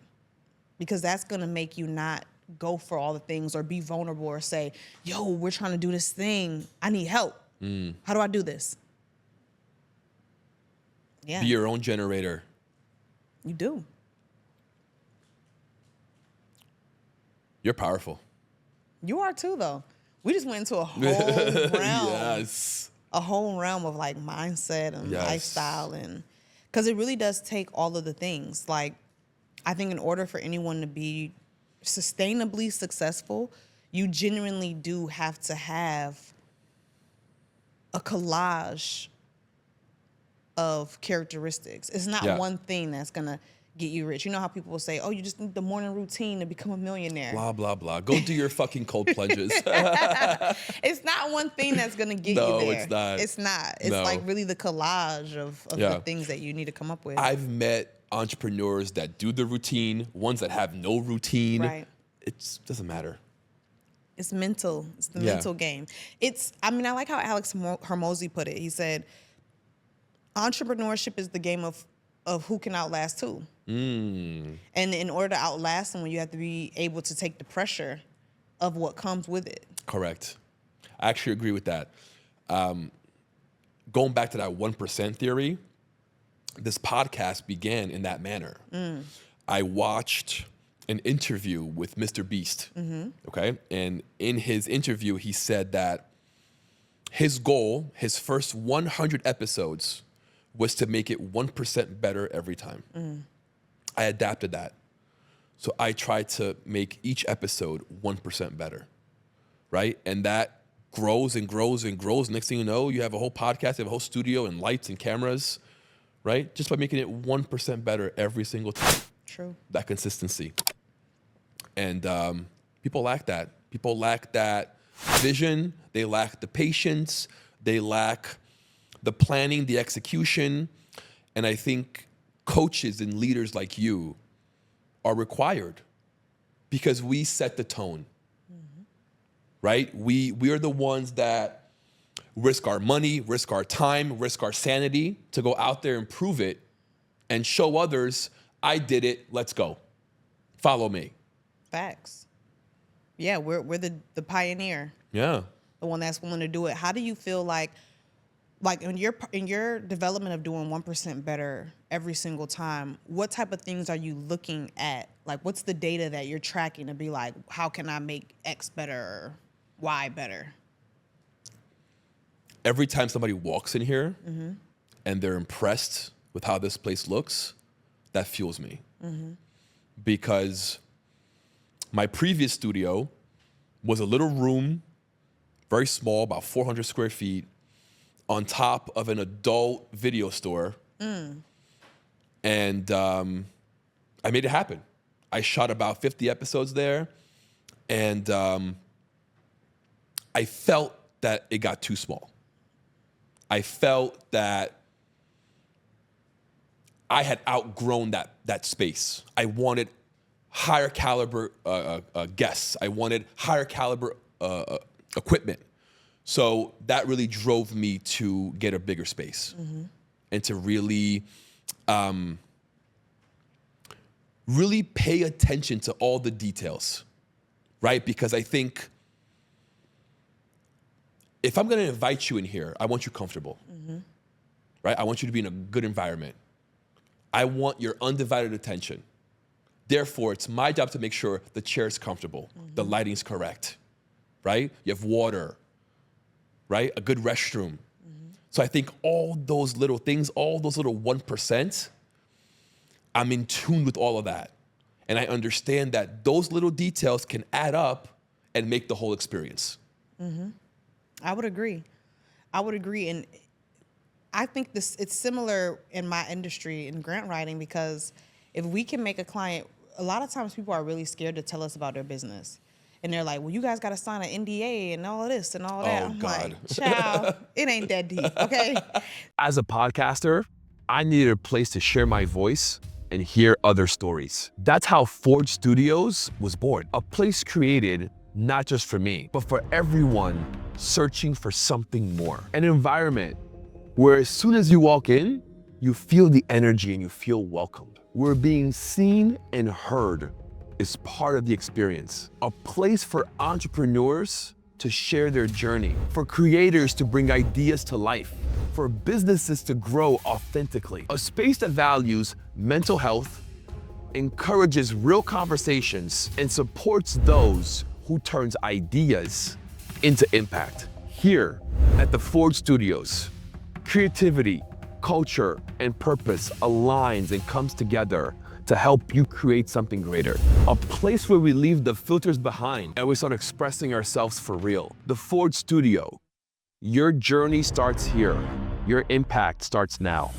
Because that's going to make you not go for all the things or be vulnerable or say, yo, we're trying to do this thing. I need help. How do I do this? Yeah. Be your own generator. You do. You're powerful. You are too, though. We just went into a whole realm. Yes. A whole realm of like mindset and Yes. lifestyle. And because it really does take all of the things. Like, I think in order for anyone to be sustainably successful, you genuinely do have to have a collage of characteristics. It's not one thing that's gonna get you rich. You know how people will say, oh, you just need the morning routine to become a millionaire. Blah, blah, blah. Go do your fucking cold plunges. It's not one thing that's gonna get you there. No, it's not. It's not. It's No. like really the collage of the things that you need to come up with. I've met entrepreneurs that do the routine, ones that have no routine. Right. It doesn't matter. It's mental. It's the mental game. I like how Alex Hormozy put it. He said, entrepreneurship is the game of who can outlast who. And in order to outlast someone, you have to be able to take the pressure of what comes with it. Correct. I actually agree with that. Going back to that 1% theory, this podcast began in that manner. I watched an interview with Mr. Beast, okay? And in his interview, he said that his goal, his first 100 episodes, was to make it 1% better every time. I adapted that. So I tried to make each episode 1% better, right? And that grows and grows and grows. Next thing you know, you have a whole podcast, you have a whole studio and lights and cameras, right? Just by making it 1% better every single time. True. That consistency. And people lack that. People lack that vision. They lack the patience. They lack the planning, the execution. And I think coaches and leaders like you are required because we set the tone, right? We are the ones that risk our money, risk our time, risk our sanity to go out there and prove it and show others, I did it, let's go. Follow me. Facts. Yeah, we're the pioneer. Yeah. The one that's willing to do it. How do you feel like in your development of doing 1% better every single time, what type of things are you looking at? Like, what's the data that you're tracking to be like, how can I make X better or Y better? Every time somebody walks in here and they're impressed with how this place looks, that fuels me. Because my previous studio was a little room, very small, about 400 square feet, on top of an adult video store. And I made it happen. I shot about 50 episodes there, and I felt that it got too small. I felt that I had outgrown that space. I wanted higher caliber guests. I wanted higher caliber equipment. So that really drove me to get a bigger space and to really, really pay attention to all the details, right? Because I think if I'm gonna invite you in here, I want you comfortable, right? I want you to be in a good environment. I want your undivided attention. Therefore, it's my job to make sure the chair is comfortable, the lighting's correct, right? You have water, right? A good restroom. So I think all those little things, all those little 1%, I'm in tune with all of that. And I understand that those little details can add up and make the whole experience. I would agree. And I think it's similar in my industry in grant writing, because if we can make a client, a lot of times people are really scared to tell us about their business. And they're like, well, you guys got to sign an NDA and all of this and all of that. I'm God. like, child, it ain't that deep, okay? As a podcaster, I needed a place to share my voice and hear other stories. That's how Forge Studios was born. A place created not just for me, but for everyone searching for something more. An environment where as soon as you walk in, you feel the energy and you feel welcomed. Where being seen and heard is part of the experience. A place for entrepreneurs to share their journey, for creators to bring ideas to life, for businesses to grow authentically. A space that values mental health, encourages real conversations, and supports those who turns ideas into impact. Here at the Forge Studios, creativity, culture, and purpose aligns and comes together to help you create something greater. A place where we leave the filters behind and we start expressing ourselves for real. The Forge Studio. Your journey starts here. Your impact starts now.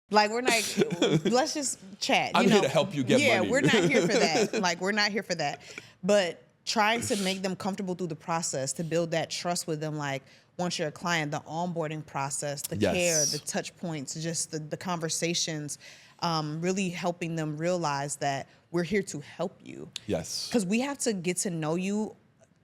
Like, we're not, let's just chat. I'm here to help you get money. Yeah, we're not here for that. Like, we're not here for that. But trying to make them comfortable through the process, to build that trust with them, like, once you're a client, the onboarding process, the care, the touch points, just the conversations, really helping them realize that we're here to help you. Yes. Because we have to get to know you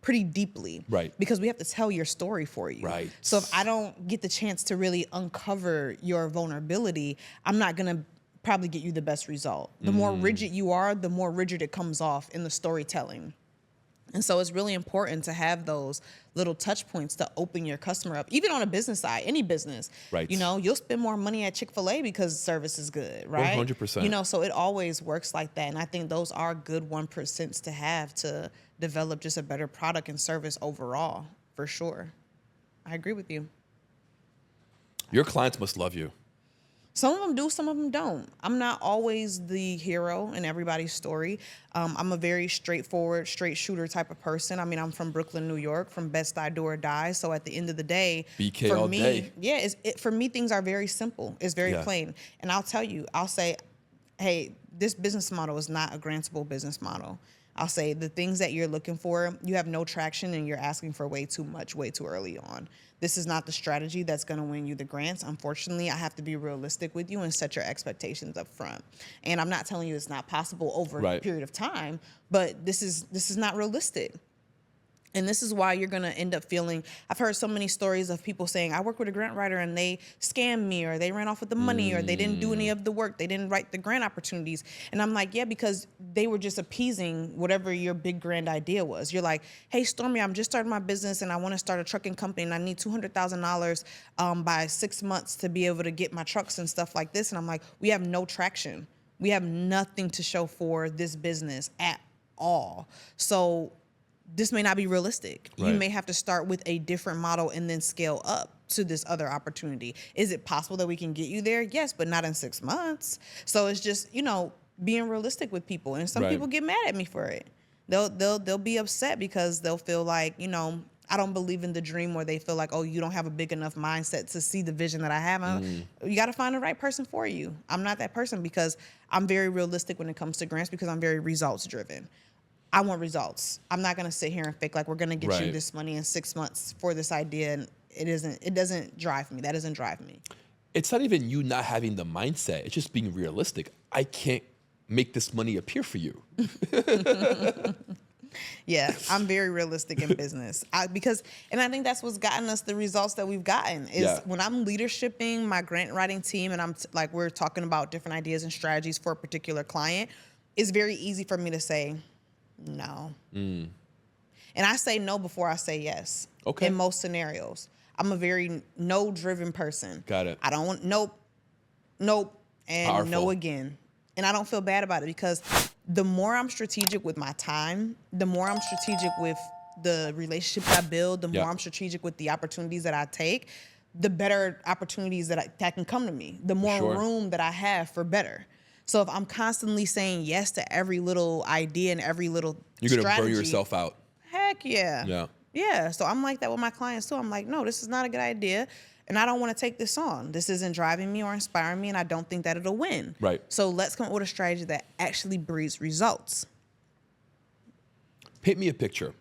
pretty deeply. Right. Because we have to tell your story for you. Right. So if I don't get the chance to really uncover your vulnerability, I'm not going to probably get you the best result. The more rigid you are, the more rigid it comes off in the storytelling. And so it's really important to have those little touch points to open your customer up, even on a business side, any business. Right. You know, you'll spend more money at Chick-fil-A because service is good, right? 100%. You know, so it always works like that. And I think those are good 1% to have to develop just a better product and service overall, for sure. I agree with you. Your clients must love you. Some of them do, some of them don't. I'm not always the hero in everybody's story. I'm a very straightforward, straight shooter type of person. I mean, I'm from Brooklyn, New York, from Bed-Stuy, do or die. So at the end of the day, BK for all me, day. yeah, for me, things are very simple. It's very plain. And I'll tell you, I'll say, hey, this business model is not a grantable business model. I'll say the things that you're looking for, you have no traction and you're asking for way too much, way too early on. This is not the strategy that's going to win you the grants. Unfortunately, I have to be realistic with you and set your expectations up front. And I'm not telling you it's not possible over a period of time, but this is not realistic. And this is why you're going to end up feeling, I've heard so many stories of people saying, I work with a grant writer and they scammed me, or they ran off with the money, or they didn't do any of the work. They didn't write the grant opportunities. And I'm like, yeah, because they were just appeasing whatever your big grand idea was. You're like, hey, Stormi, I'm just starting my business and I want to start a trucking company and I need $200,000 by 6 months to be able to get my trucks and stuff like this. And I'm like, we have no traction. We have nothing to show for this business at all. So this may not be realistic. Right. You may have to start with a different model and then scale up to this other opportunity. Is it possible that we can get you there? Yes, but not in 6 months. So it's just, you know, being realistic with people. And some people get mad at me for it. They'll be upset because they'll feel like, you know, I don't believe in the dream, or they feel like, oh, you don't have a big enough mindset to see the vision that I have. You got to find the right person for you. I'm not that person because I'm very realistic when it comes to grants, because I'm very results driven. I want results. I'm not going to sit here and fake like we're going to get you this money in 6 months for this idea. And it doesn't drive me. That doesn't drive me. It's not even you not having the mindset. It's just being realistic. I can't make this money appear for you. Yeah, I'm very realistic in business. I think that's what's gotten us the results that we've gotten is when I'm leadershiping my grant writing team and I'm like, we're talking about different ideas and strategies for a particular client, it's very easy for me to say no. And I say no before I say yes. Okay. In most scenarios. I'm a very no-driven person. Got it. I don't want nope, and Powerful. no again. And I don't feel bad about it, because the more I'm strategic with my time, the more I'm strategic with the relationships I build, the more I'm strategic with the opportunities that I take, the better opportunities that can come to me, the more room that I have for better. So if I'm constantly saying yes to every little idea and every little You're going to burn yourself out. Heck yeah. Yeah. Yeah. So I'm like that with my clients too. I'm like, no, this is not a good idea. And I don't want to take this on. This isn't driving me or inspiring me, and I don't think that it'll win. Right. So let's come up with a strategy that actually breeds results. Paint me a picture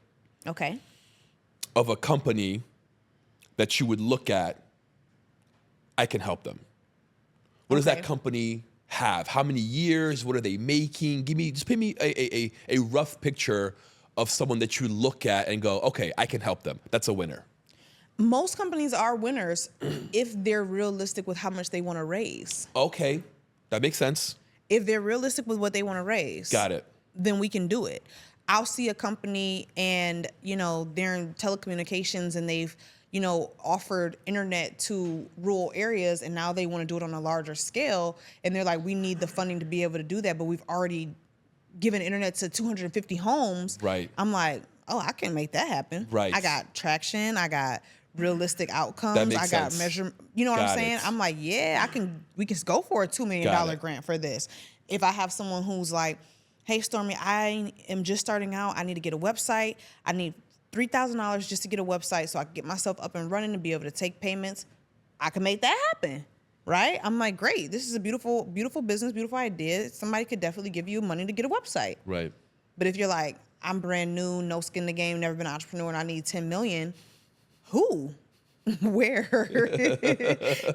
Okay. of a company that you would look at, I can help them. What does that Okay. company have? How many years? What are they making? Just paint me a rough picture of someone that you look at and go, okay, I can help them. That's a winner. Most companies are winners if they're realistic with how much they want to raise. Okay, that makes sense. If they're realistic with what they want to raise, Got it. then we can do it. I'll see a company and, they're in telecommunications and they've, offered internet to rural areas, and now they want to do it on a larger scale. And they're like, we need the funding to be able to do that, but we've already given internet to 250 homes. Right. I'm like, oh, I can make that happen. Right. I got traction. I got realistic outcomes. That makes I got sense. measure. You know what Got I'm saying? it. I'm like, yeah, we can go for a $2 Got million it. grant for this. If I have someone who's like, hey, Stormi, I am just starting out. I need to get a website. I need $3,000 just to get a website so I can get myself up and running and be able to take payments. I can make that happen, right? I'm like, great. This is a beautiful, beautiful business, beautiful idea. Somebody could definitely give you money to get a website. Right. But if you're like, I'm brand new, no skin in the game, never been an entrepreneur, and I need 10 million, who? Where?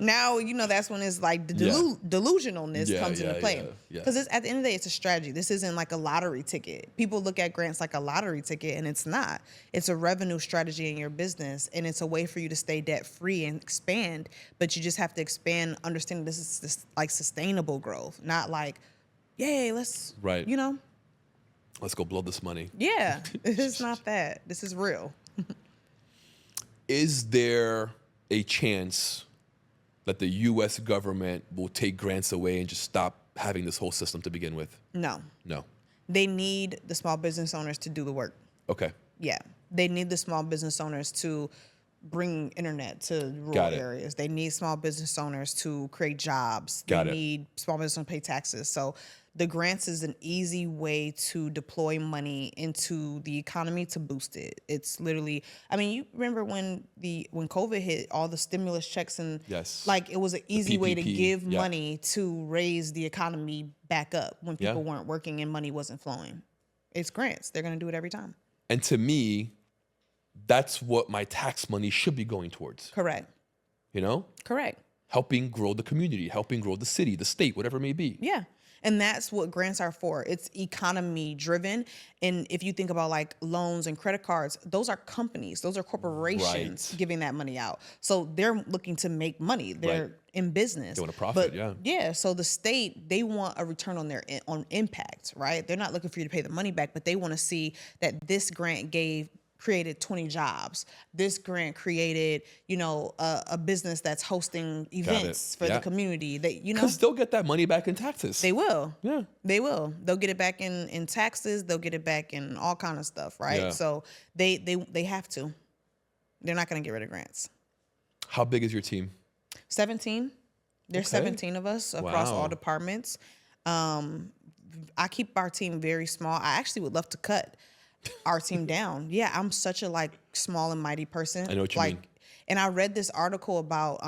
Now, that's when it's like the delusionalness comes into play. Yeah. Because at the end of the day, it's a strategy. This isn't like a lottery ticket. People look at grants like a lottery ticket, and it's not. It's a revenue strategy in your business, and it's a way for you to stay debt free and expand. But you just have to expand, understanding this is like sustainable growth, not like, yay, let's, Right. Let's go blow this money. Yeah, it's not that. This is real. Is there a chance that the U.S. government will take grants away and just stop having this whole system to begin with? No. No. They need the small business owners to do the work. Okay. Yeah. They need the small business owners to bring internet to rural Got it. areas. They need small business owners to create jobs. Got They it. need small business owners to pay taxes. So the grants is an easy way to deploy money into the economy to boost it. It's literally, you remember when COVID hit, all the stimulus checks and Yes. like it was an easy way to PPP, give yeah. money to raise the economy back up when people Yeah. weren't working and money wasn't flowing. It's grants. They're going to do it every time. And to me, that's what my tax money should be going towards. Correct. Correct. Helping grow the community, helping grow the city, the state, whatever it may be. Yeah. And that's what grants are for. It's economy driven. And if you think about like loans and credit cards, those are companies, those are corporations Right. giving that money out. So they're looking to make money. They're Right. in business. They want a profit, But yeah. Yeah. So the state, they want a return on their on impact, right? They're not looking for you to pay the money back, but they want to see that this grant created 20 jobs. This grant created, a business that's hosting events for Yeah. the community. Because they'll get that money back in taxes. They will. Yeah. They will. They'll get it back in taxes. They'll get it back in all kind of stuff, right? Yeah. So they have to. They're not going to get rid of grants. How big is your team? 17. There's Okay. 17 of us across Wow. all departments. I keep our team very small. I actually would love to cut our team down. Yeah, I'm such a small and mighty person. I know what you mean. And I read this article about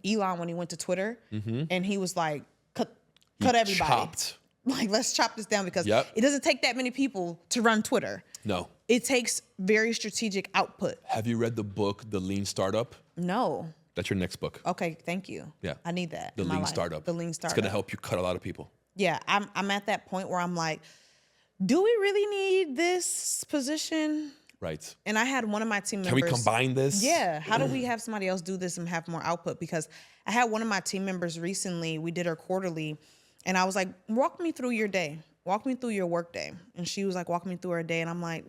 Elon when he went to Twitter, and he was like, cut everybody. Chopped. Like, let's chop this down because Yep. it doesn't take that many people to run Twitter. No. It takes very strategic output. Have you read the book, The Lean Startup? No. That's your next book. Okay, thank you. Yeah. I need that. The in my Lean life. Startup. The Lean Startup. It's going to help you cut a lot of people. Yeah, I'm at that point where I'm like, do we really need this position? Right. And I had one of my team Can members. we combine this? Yeah. How do we have somebody else do this and have more output? Because I had one of my team members recently, we did her quarterly, and I was like, walk me through your day. Walk me through your work day. And she was like, walk me through her day. And I'm like,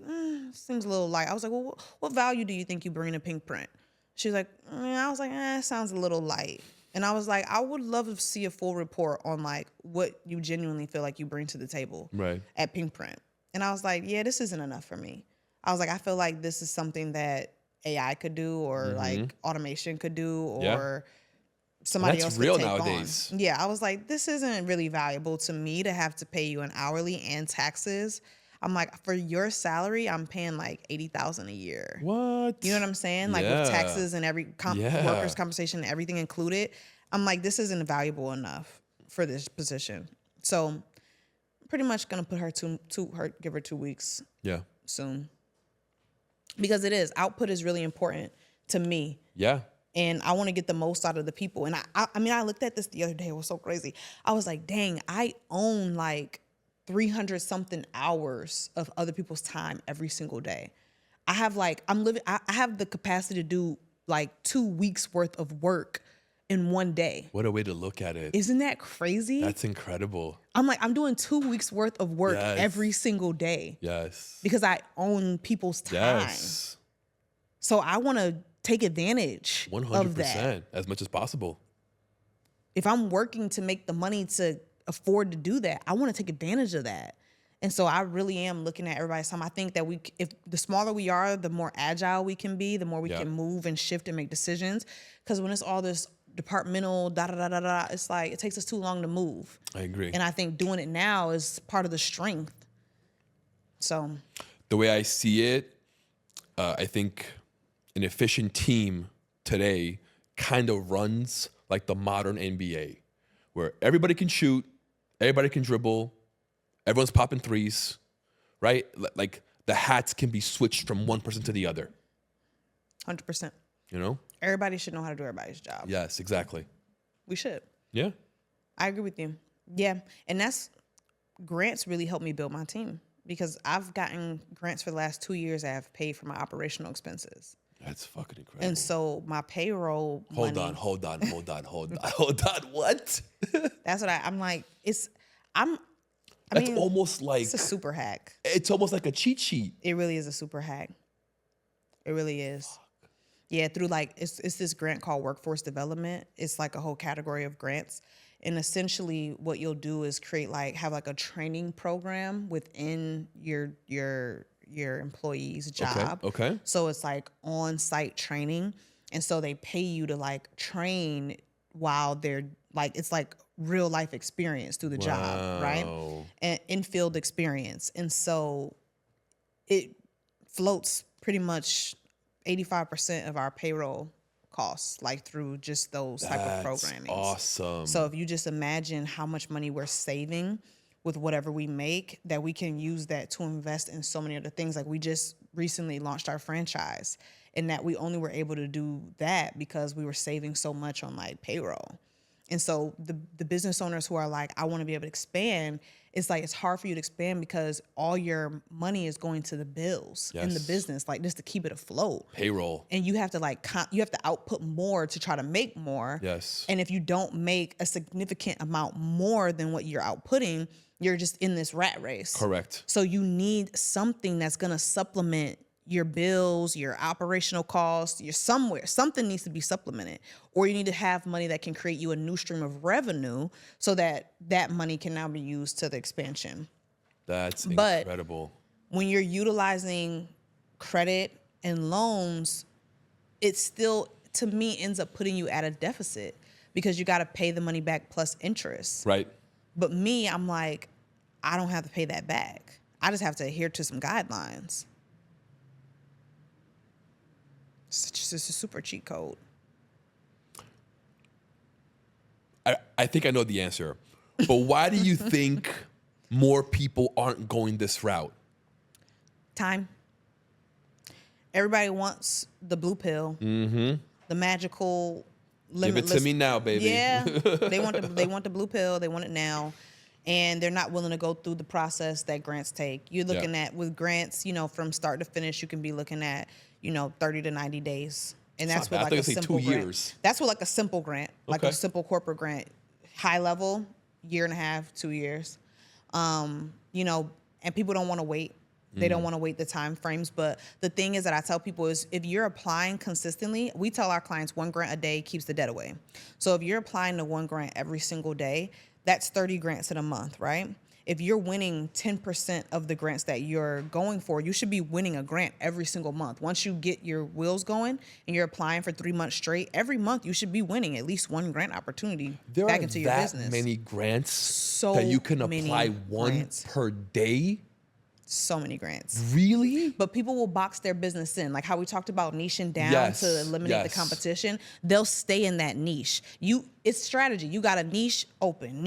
seems a little light. I was like, well, what value do you think you bring to Pink Print? She was like, I was like, it sounds a little light. And I was like, I would love to see a full report on like what you genuinely feel like you bring to the table Right. at Pink Print. And I was like, yeah, this isn't enough for me. I was like, I feel like this is something that AI could do or like automation could do or somebody That's else real could take nowadays. on. Yeah, I was like, this isn't really valuable to me to have to pay you an hourly and taxes. I'm like, for your salary, I'm paying like $80,000 a year. What? You know what I'm saying? Like Yeah. with taxes and every Yeah. workers' compensation and everything included. I'm like, this isn't valuable enough for this position. So I'm pretty much gonna put her give her 2 weeks Yeah. soon. Because it is. Output is really important to me. Yeah. And I want to get the most out of the people. And I mean, I looked at this the other day. It was so crazy. I was like, dang, I own like 300 something hours of other people's time every single day. I have like, I have the capacity to do like 2 weeks worth of work in one day. What a way to look at it. Isn't that crazy? That's incredible. I'm like, I'm doing 2 weeks worth of work Yes. every single day. Yes. Because I own people's time. Yes. So I want to take advantage 100%. of that. As much as possible. If I'm working to make the money to afford to do that, I want to take advantage of that. And so I really am looking at everybody's time. I think that if the smaller we are, the more agile we can be, the more we can move and shift and make decisions. Because when it's all this departmental, it's like it takes us too long to move. I agree. And I think doing it now is part of the strength. So The way I see it, I think an efficient team today kind of runs like the modern NBA, where everybody can shoot, everybody can dribble, everyone's popping threes, right? Like the hats can be switched from one person to the other. 100%. You know? Everybody should know how to do everybody's job. Yes, exactly. We should. Yeah. I agree with you. Yeah. And grants really helped me build my team because I've gotten grants for the last 2 years that have paid for my operational expenses. That's fucking incredible. And so my payroll Hold money, on. What? that's what I'm like, That's mean, almost like it's a super hack. it's almost like a cheat sheet. It really is a super hack. It really is. Yeah, through like, it's this grant called Workforce Development. It's like a whole category of grants. And essentially what you'll do is have like a training program within your employee's job. Okay. So it's like on-site training. And so they pay you to like train while they're like, it's like real life experience through the job, right? And in-field experience. And so it floats pretty much 85% of our payroll costs, like through just those type of programming. Awesome. So if you just imagine how much money we're saving with whatever we make, that we can use that to invest in so many other things. Like we just recently launched our franchise, and that we only were able to do that because we were saving so much on like payroll. And so the business owners who are like, I want to be able to expand, it's like, it's hard for you to expand because all your money is going to the bills in the business, like just to keep it afloat. Payroll. And you have to you have to output more to try to make more. Yes. And if you don't make a significant amount more than what you're outputting, you're just in this rat race. Correct. So you need something that's going to supplement your bills, your operational costs, something needs to be supplemented, or you need to have money that can create you a new stream of revenue so that money can now be used to the expansion. That's incredible. When you're utilizing credit and loans, it still, to me, ends up putting you at a deficit because you got to pay the money back plus interest. Right. But me, I'm like, I don't have to pay that back. I just have to adhere to some guidelines. It's just a super cheat code. I think I know the answer. But why do you think more people aren't going this route? Time. Everybody wants the blue pill. Mm-hmm. The magical, limitless. Give it to me now, baby. Yeah. They want the blue pill. They want it now. And they're not willing to go through the process that grants take. You're looking at, with grants, from start to finish, you can be looking at, 30 to 90 days. And that's what like a simple 2 grant. years. That's what like a simple grant, like Okay. a simple corporate grant, high level, 1.5 2 years. And people don't want to wait. They don't want to wait the time frames. But the thing is that I tell people is if you're applying consistently, we tell our clients 1 grant a day keeps the debt away. So if you're applying to 1 grant every single day, that's 30 grants in a month, right? If you're winning 10% of the grants that you're going for, you should be winning a grant every single month. Once you get your wheels going and you're applying for 3 months straight, every month you should be winning at least 1 grant opportunity back into your business. There are that many grants So that you can many apply one grants. per day? So many grants. Really? But people will box their business in, like how we talked about niching down Yes, to eliminate the yes. competition. They'll stay in that niche. It's strategy. You got a niche open,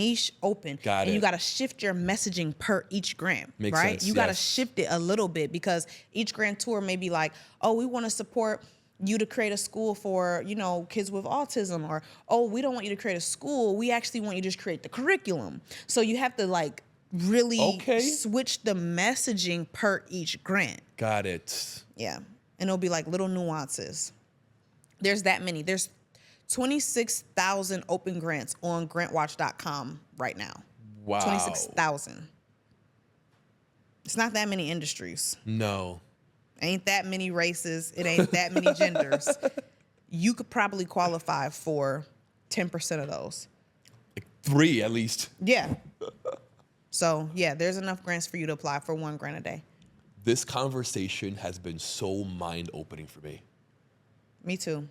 Got and you it. got to shift your messaging per each grant, Makes right? sense, You got to yes. shift it a little bit because each grantor may be like, oh, we want to support you to create a school for, kids with autism, or, oh, we don't want you to create a school. We actually want you to just create the curriculum. So you have to really Okay. switch the messaging per each grant. Got it. Yeah. And it'll be like little nuances. There's that many. There's 26,000 open grants on grantwatch.com right now. Wow. 26,000. It's not that many industries. No. Ain't that many races. It ain't that many genders. You could probably qualify for 10% of those. Like 3 at least. Yeah. So, yeah, there's enough grants for you to apply for 1 grant a day. This conversation has been so mind-opening for me. Me too.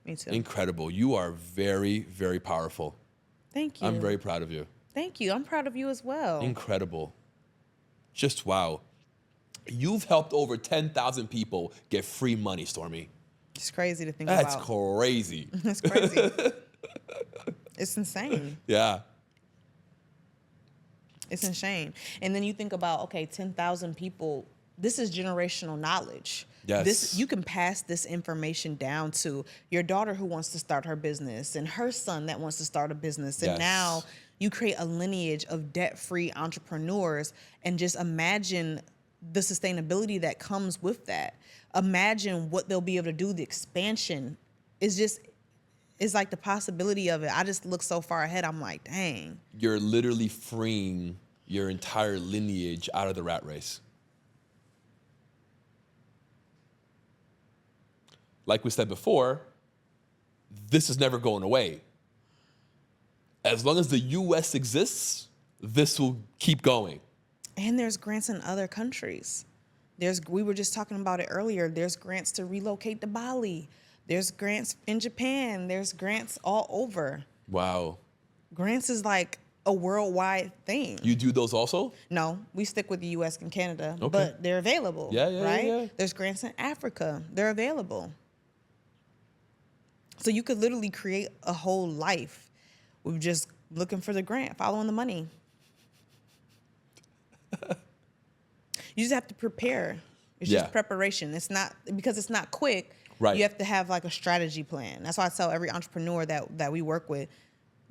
Me too. Incredible. You are very, very powerful. Thank you. I'm very proud of you. Thank you. I'm proud of you as well. Incredible. Just wow. You've helped over 10,000 people get free money, Stormi. It's crazy to think That's about. crazy. It's crazy. It's insane. Yeah. It's insane. And then you think about, okay, 10,000 people, this is generational knowledge. Yes. You can pass this information down to your daughter who wants to start her business and her son that wants to start a business. And Yes. now you create a lineage of debt-free entrepreneurs, and just imagine the sustainability that comes with that. Imagine what they'll be able to do. The expansion is like the possibility of it. I just look so far ahead. I'm like, dang. You're literally freeing your entire lineage out of the rat race. Like we said before, this is never going away. As long as the US exists, this will keep going. And there's grants in other countries. We were just talking about it earlier. There's grants to relocate to Bali. There's grants in Japan. There's grants all over. Wow. Grants is like a worldwide thing. You do those also? No, we stick with the U.S. and Canada, Okay. but they're available. Yeah, right? yeah. There's grants in Africa. They're available. So you could literally create a whole life with just looking for the grant, following the money. You just have to prepare. It's Yeah. just preparation. It's not because it's not quick. Right. You have to have like a strategy plan. That's why I tell every entrepreneur that we work with,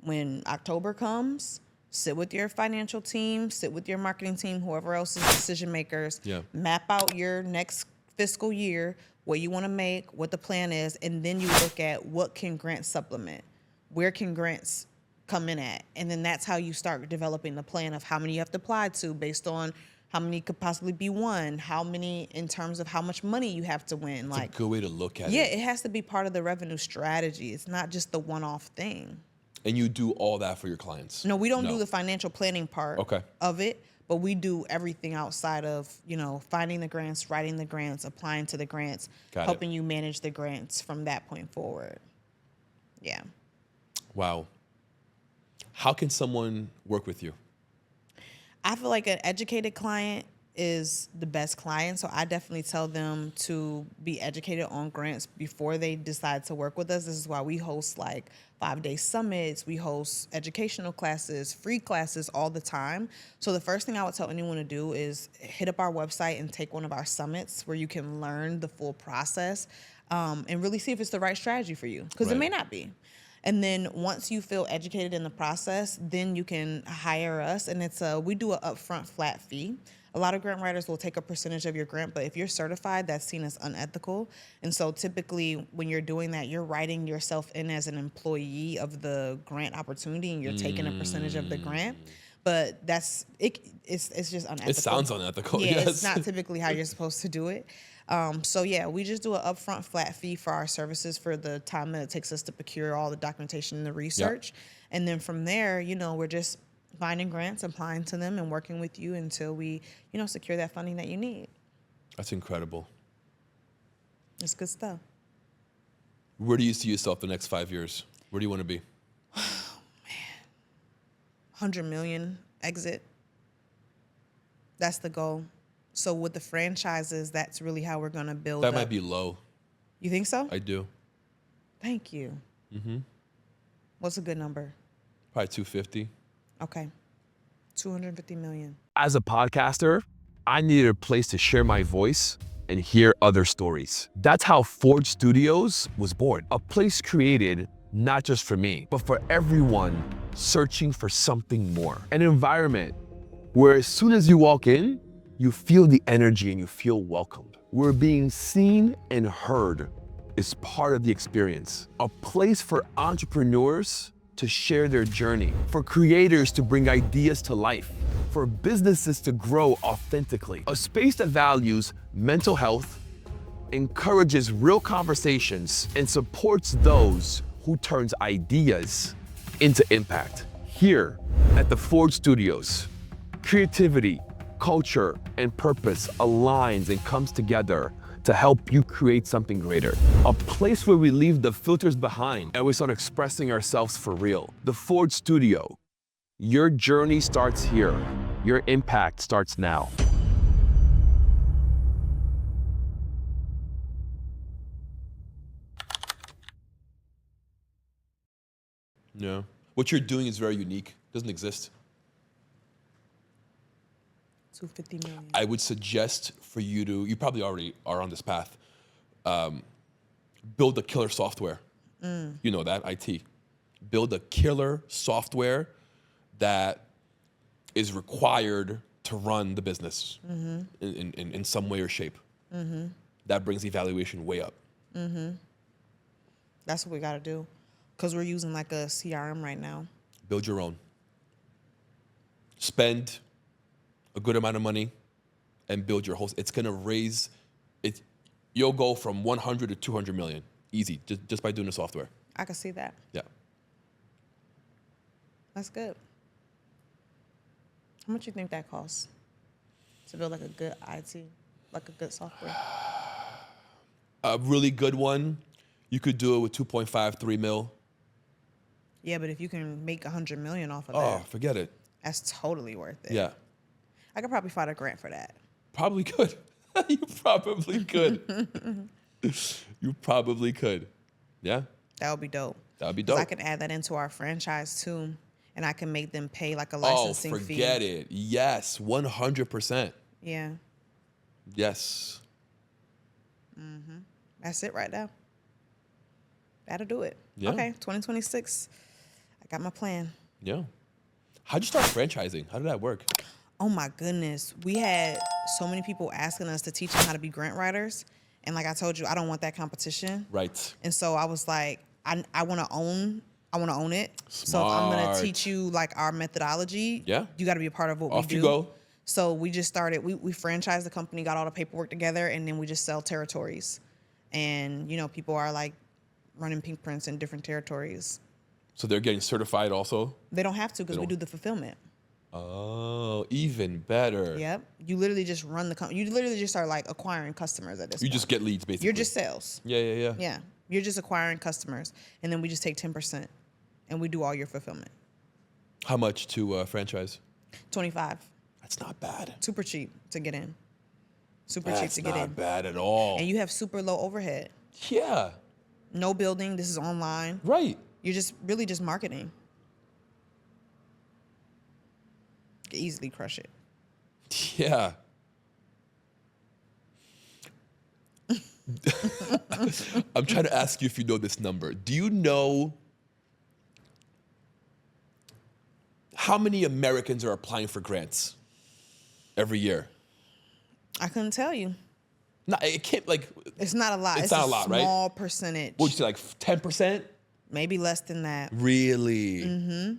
when October comes, sit with your financial team, sit with your marketing team, whoever else is decision makers. Yeah. Map out your next fiscal year, what you want to make, what the plan is, and then you look at what can grants supplement. Where can grants come in at? And then that's how you start developing the plan of how many you have to apply to based on how many could possibly be won, how many in terms of how much money you have to win. It's a good way to look at yeah, it. it has to be part of the revenue strategy. It's not just the one-off thing. And you do all that for your clients? No, we don't do the financial planning part of it, but we do everything outside of, finding the grants, writing the grants, applying to the grants, helping you manage the grants from that point forward. Yeah. Wow. How can someone work with you? I feel like an educated client is the best client. So I definitely tell them to be educated on grants before they decide to work with us. This is why we host like 5-day summits. We host educational classes, free classes all the time. So the first thing I would tell anyone to do is hit up our website and take one of our summits where you can learn the full process and really see if it's the right strategy for you, because it may not be. And then once you feel educated in the process, then you can hire us. And we do an upfront flat fee. A lot of grant writers will take a percentage of your grant, but if you're certified, that's seen as unethical. And so typically when you're doing that, you're writing yourself in as an employee of the grant opportunity and you're taking a percentage of the grant. But it's just unethical. It sounds unethical, yeah, yes. It's not typically how you're supposed to do it. We just do an upfront flat fee for our services for the time that it takes us to procure all the documentation and the research. Yep. And then from there, we're just finding grants, applying to them, and working with you until we, secure that funding that you need. That's incredible. It's good stuff. Where do you see yourself the next 5 years? Where do you want to be? 100 million exit. That's the goal. So with the franchises, that's really how we're going to build That up. might be low. You think so? I do. Thank you. What's a good number? Probably 250. Okay. 250 million. As a podcaster, I needed a place to share my voice and hear other stories. That's how Forge Studios was born. A place created not just for me, but for everyone searching for something more. An environment where as soon as you walk in, you feel the energy and you feel welcomed. Where being seen and heard is part of the experience. A place for entrepreneurs to share their journey, for creators to bring ideas to life, for businesses to grow authentically. A space that values mental health, encourages real conversations, and supports those who turns ideas into impact. Here at the Forge Studios, creativity, culture, and purpose aligns and comes together to help you create something greater. A place where we leave the filters behind and we start expressing ourselves for real. The Forge Studio. Your journey starts here. Your impact starts now. Yeah. What you're doing is very unique. Doesn't exist. 250 million. I would suggest for you to, you probably already are on this path, build a killer software. You know that, IT. Build a killer software that is required to run the business in some way or shape. That brings evaluation way up. That's what we got to do. Because we're using like a CRM right now. Build your own. Spend a good amount of money and build your whole, it's gonna raise, you'll go from 100 to 200 million, easy, just by doing the software. I can see that. Yeah. That's good. How much you think that costs to build like a good IT, like a good software? A really good one, you could do it with 2.5, 3 mil. Yeah, but if you can make 100 million off of Oh, that, forget it. that's totally worth it. Yeah. I could probably find a grant for that. Probably could. You probably could. You probably could. Yeah. That would be dope. That would be 'Cause dope. I can add that into our franchise too, and I can make them pay like a Oh, licensing fee. forget it. Yes, 100%. Yeah, Yes. that's it right there. That'll do it. Yeah. Okay, 2026. I got my plan. Yeah. How'd you start franchising? How did that work? Oh my goodness. We had so many people asking us to teach them how to be grant writers. And like I told you, I don't want that competition. Right. And so I was like, I want to own it. So if I'm going to Smart. teach you like our methodology, Yeah. you got to be a part of what Off we do. you go. So we just started, we franchised the company, got all the paperwork together, and then we just sell territories. And, you know, people are like running pink prints in different territories. So they're getting certified also? They don't have to because we don't. do the fulfillment. Oh, even better. Yep. You literally just run the company. You literally just are like acquiring customers at this You point. just get leads, basically. You're just sales. Yeah. Yeah. You're just acquiring customers. And then we just take 10% and we do all your fulfillment. How much to franchise? 25. That's not bad. Super cheap to get in. Super That's cheap to get not in. bad at all. And you have super low overhead. Yeah. No building. This is online. Right. You're just really just marketing. You can easily crush it. Yeah. I'm trying to ask you if you know this number. Do you know how many Americans are applying for grants every year? I couldn't tell you. No, it can't, like, It's not a lot. It's not a lot, right? Small percentage. what would you say, like 10%? Maybe less than that. Really?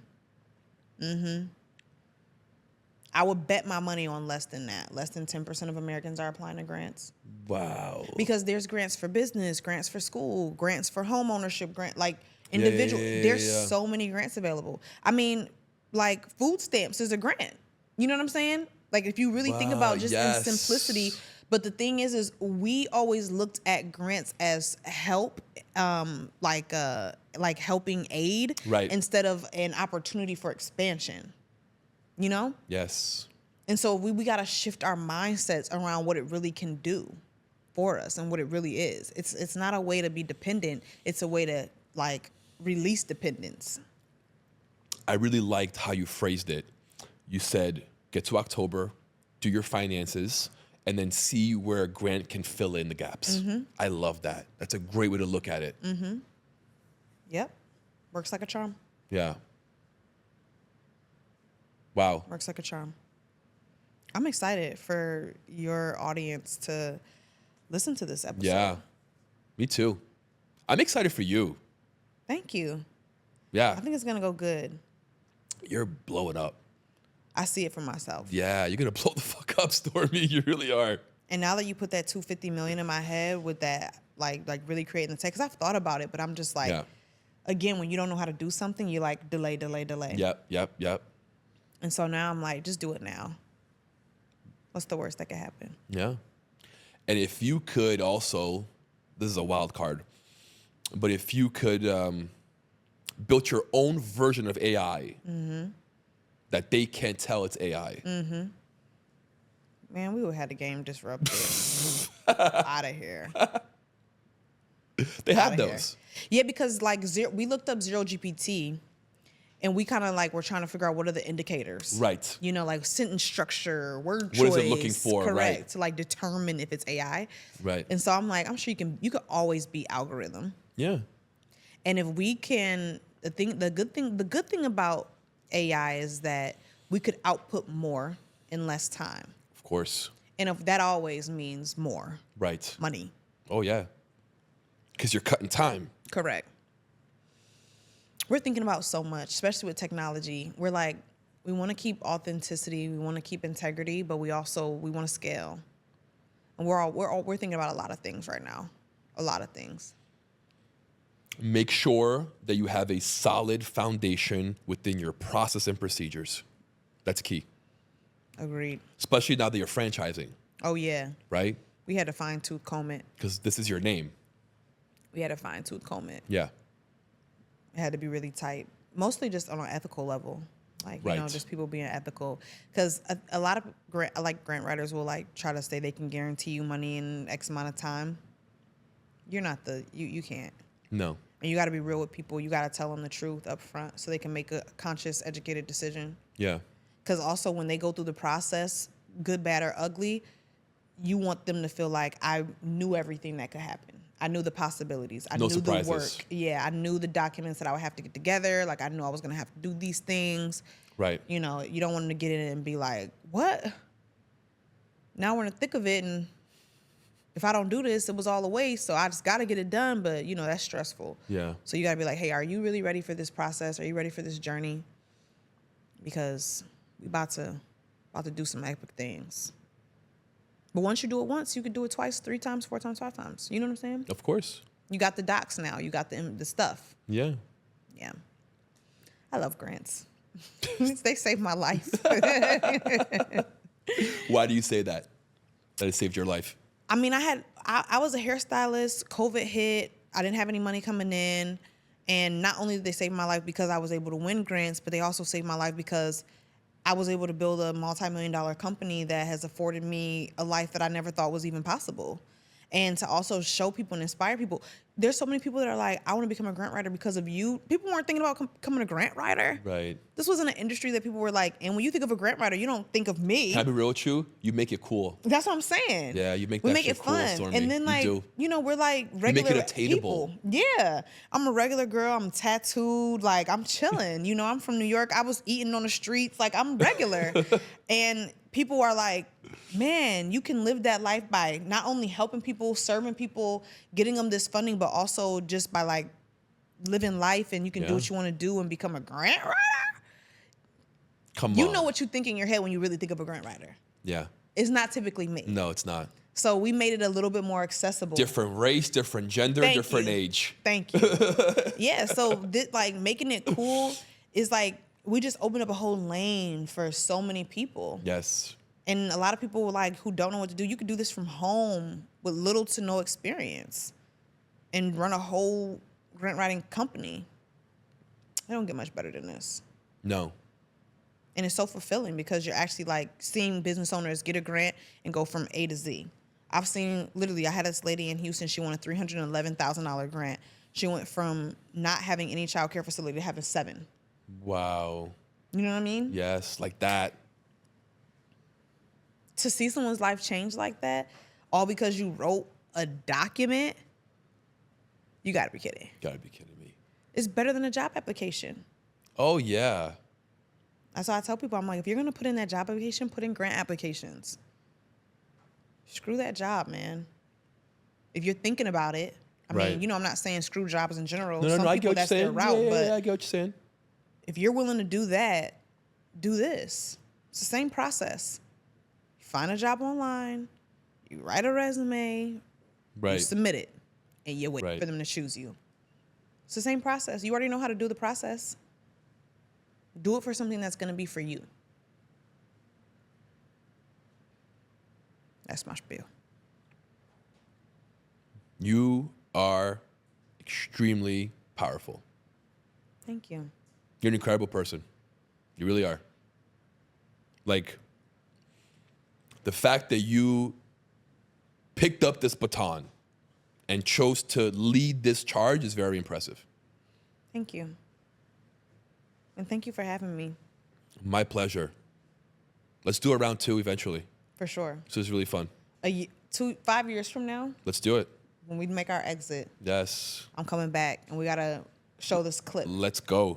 I would bet my money on less than that. Less than 10% of Americans are applying to grants. Wow. Because there's grants for business, grants for school, grants for home ownership, like individual. yeah, There's yeah. so many grants available. I mean, like food stamps is a grant. You know what I'm saying? Like if you really think Wow, about just yes. in simplicity. But the thing is we always looked at grants as help, like helping aid, Right. instead of an opportunity for expansion. You know? Yes. And so we got to shift our mindsets around what it really can do for us and what it really is. It's not a way to be dependent. It's a way to like release dependence. I really liked how you phrased it. You said, get to October, do your finances, and then see where a grant can fill in the gaps. I love that. That's a great way to look at it. Yep. Works like a charm. Yeah. Wow. Works like a charm. I'm excited for your audience to listen to this episode. Yeah. Me too. I'm excited for you. Thank you. Yeah. I think it's going to go good. You're blowing up. I see it for myself. Yeah, you're gonna blow the fuck up, Stormi. You really are. And now that you put that $250 million in my head with that, like really creating the tech, because I've thought about it, but I'm just like, again, when you don't know how to do something, you like delay. Yep. And so now I'm like, just do it now. What's the worst that could happen? Yeah. And if you could also, this is a wild card, but if you could build your own version of AI that they can't tell it's AI. Man, we would have the game disrupted. Out of here. They have Outta those. Here. Yeah, because like we looked up Zero GPT, and we kind of like were trying to figure out what are the indicators. Right. You know, like sentence structure, word choice. What is it looking for? Correct. Right. To like determine if it's AI. Right. And so I'm like, I'm sure you could always be algorithm. Yeah. And if we can, the good thing about AI is that we could output more in less time. Of course. And if that always means more. Right. Money. Oh, yeah. Because you're cutting time. Correct. We're thinking about so much, especially with technology. We're like, we want to keep authenticity, we want to keep integrity, but we want to scale. And we're thinking about a lot of things right now. A lot of things. Make sure that you have a solid foundation within your process and procedures. That's key. Agreed. Especially now that you're franchising, Oh, yeah. right? We had to fine-tooth comb it. Because this is your name. We had to fine-tooth comb it. Yeah. It had to be really tight. Mostly just on an ethical level. Like, you know, Right. just people being ethical. Because a lot of grant writers will like try to say they can guarantee you money in X amount of time. You're not you can't. No. And you got to be real with people. You got to tell them the truth up front so they can make a conscious, educated decision. Yeah. Because also when they go through the process, good, bad, or ugly, you want them to feel like I knew everything that could happen. I knew the possibilities. I No knew surprises. the work. Yeah, I knew the documents that I would have to get together. Like I knew I was going to have to do these things. Right. You know, you don't want them to get in it and be like, what? Now we're in the thick of it, and if I don't do this, it was all a waste, so I just got to get it done, but, you know, that's stressful. Yeah. So you got to be like, hey, are you really ready for this process? Are you ready for this journey? Because we about to do some epic things. But once you do it once, you could do it twice, 3 times, 4 times, 5 times. You know what I'm saying? Of course. You got the docs now. You got the stuff. Yeah. Yeah. I love grants. They saved my life. Why do you say that? That it saved your life? I mean, I was a hairstylist. COVID hit. I didn't have any money coming in. And not only did they save my life because I was able to win grants, but they also saved my life because I was able to build a multimillion-dollar company that has afforded me a life that I never thought was even possible. And to also show people and inspire people. There's so many people that are like, I want to become a grant writer because of you. People weren't thinking about becoming a grant writer. Right. This wasn't an industry that people were like, and when you think of a grant writer, you don't think of me. Can I be real with you? You make it cool. That's what I'm saying. Yeah, you make we that make shit it fun. cool, Stormi. And then You like, do. you know, we're like regular it attainable. people. Yeah. I'm a regular girl. I'm tattooed. Like I'm chilling. You know, I'm from New York. I was eating on the streets. Like I'm regular. And people are like, man, you can live that life by not only helping people, serving people, getting them this funding, but also just by like living life, and you can do what you want to do and become a grant writer. Come on. You know what you think in your head when you really think of a grant writer. Yeah. It's not typically me. No, it's not. So we made it a little bit more accessible. Different race, different gender, Thank different you. age. Thank you. Yeah, so like making it cool is like we just opened up a whole lane for so many people. Yes. And a lot of people like who don't know what to do, you could do this from home with little to no experience and run a whole grant writing company. They don't get much better than this. No. And it's so fulfilling because you're actually like seeing business owners get a grant and go from A to Z. I've seen, literally, I had this lady in Houston, she won a $311,000 grant. She went from not having any child care facility to having 7. Wow. You know what I mean? Yes, like that. To see someone's life change like that, all because you wrote a document, you gotta be kidding. Gotta be kidding me. It's better than a job application. Oh, yeah. That's why I tell people, I'm like, if you're gonna put in that job application, put in grant applications. Screw that job, man. If you're thinking about it, I Right. mean, you know, I'm not saying screw jobs in general. No, Some I people, get what you're that's their saying. route. Yeah, but I get what you're saying. if you're willing to do that, do this. It's the same process. You find a job online, you write a resume, you Right. submit it, and you wait Right. for them to choose you. It's the same process. You already know how to do the process. Do it for something that's going to be for you. That's my spiel. You are extremely powerful. Thank you. You're an incredible person. You really are. Like, the fact that you picked up this baton and chose to lead this charge is very impressive. Thank you. And thank you for having me. My pleasure. Let's do a round 2 eventually. For sure. This is really fun. 5 years from now, Let's do it. when we make our exit, Yes. I'm coming back and we got to show this clip. Let's go.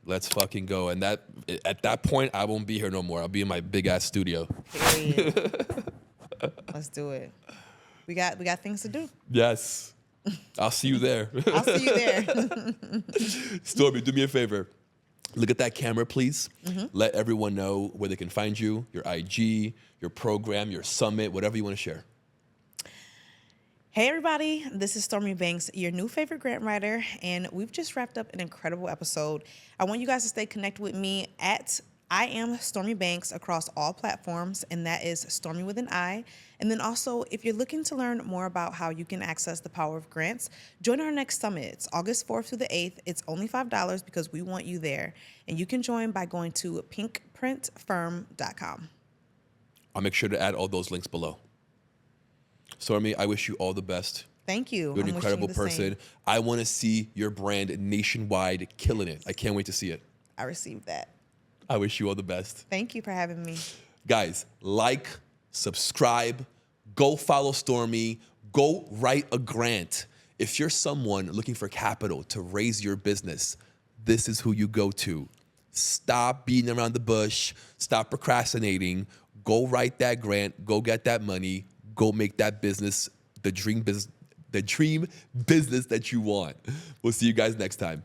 Let's fucking go. And that at that point, I won't be here no more. I'll be in my big ass studio. Period. Let's do it. We got things to do. Yes. I'll see you there. I'll see you there. Stormi, do me a favor. Look at that camera, please. Let everyone know where they can find you, your IG, your program, your summit, whatever you want to share. Hey everybody, this is Stormi Banks, your new favorite grant writer, and we've just wrapped up an incredible episode. I want you guys to stay connected with me at I am Stormi Banks across all platforms, and that is Stormi with an I. And then also, if you're looking to learn more about how you can access the power of grants, join our next summit. It's August 4th through the 8th. It's only $5 because we want you there. And you can join by going to pinkprintfirm.com. I'll make sure to add all those links below. Stormi, I wish you all the best. Thank you. You're an I'm wishing you incredible the same. person. I want to see your brand nationwide killing it. I can't wait to see it. I received that. I wish you all the best. Thank you for having me. Guys, like, subscribe, go follow Stormi, go write a grant. If you're someone looking for capital to raise your business, this is who you go to. Stop beating around the bush, stop procrastinating, go write that grant, go get that money, go make that business the dream business that you want. We'll see you guys next time.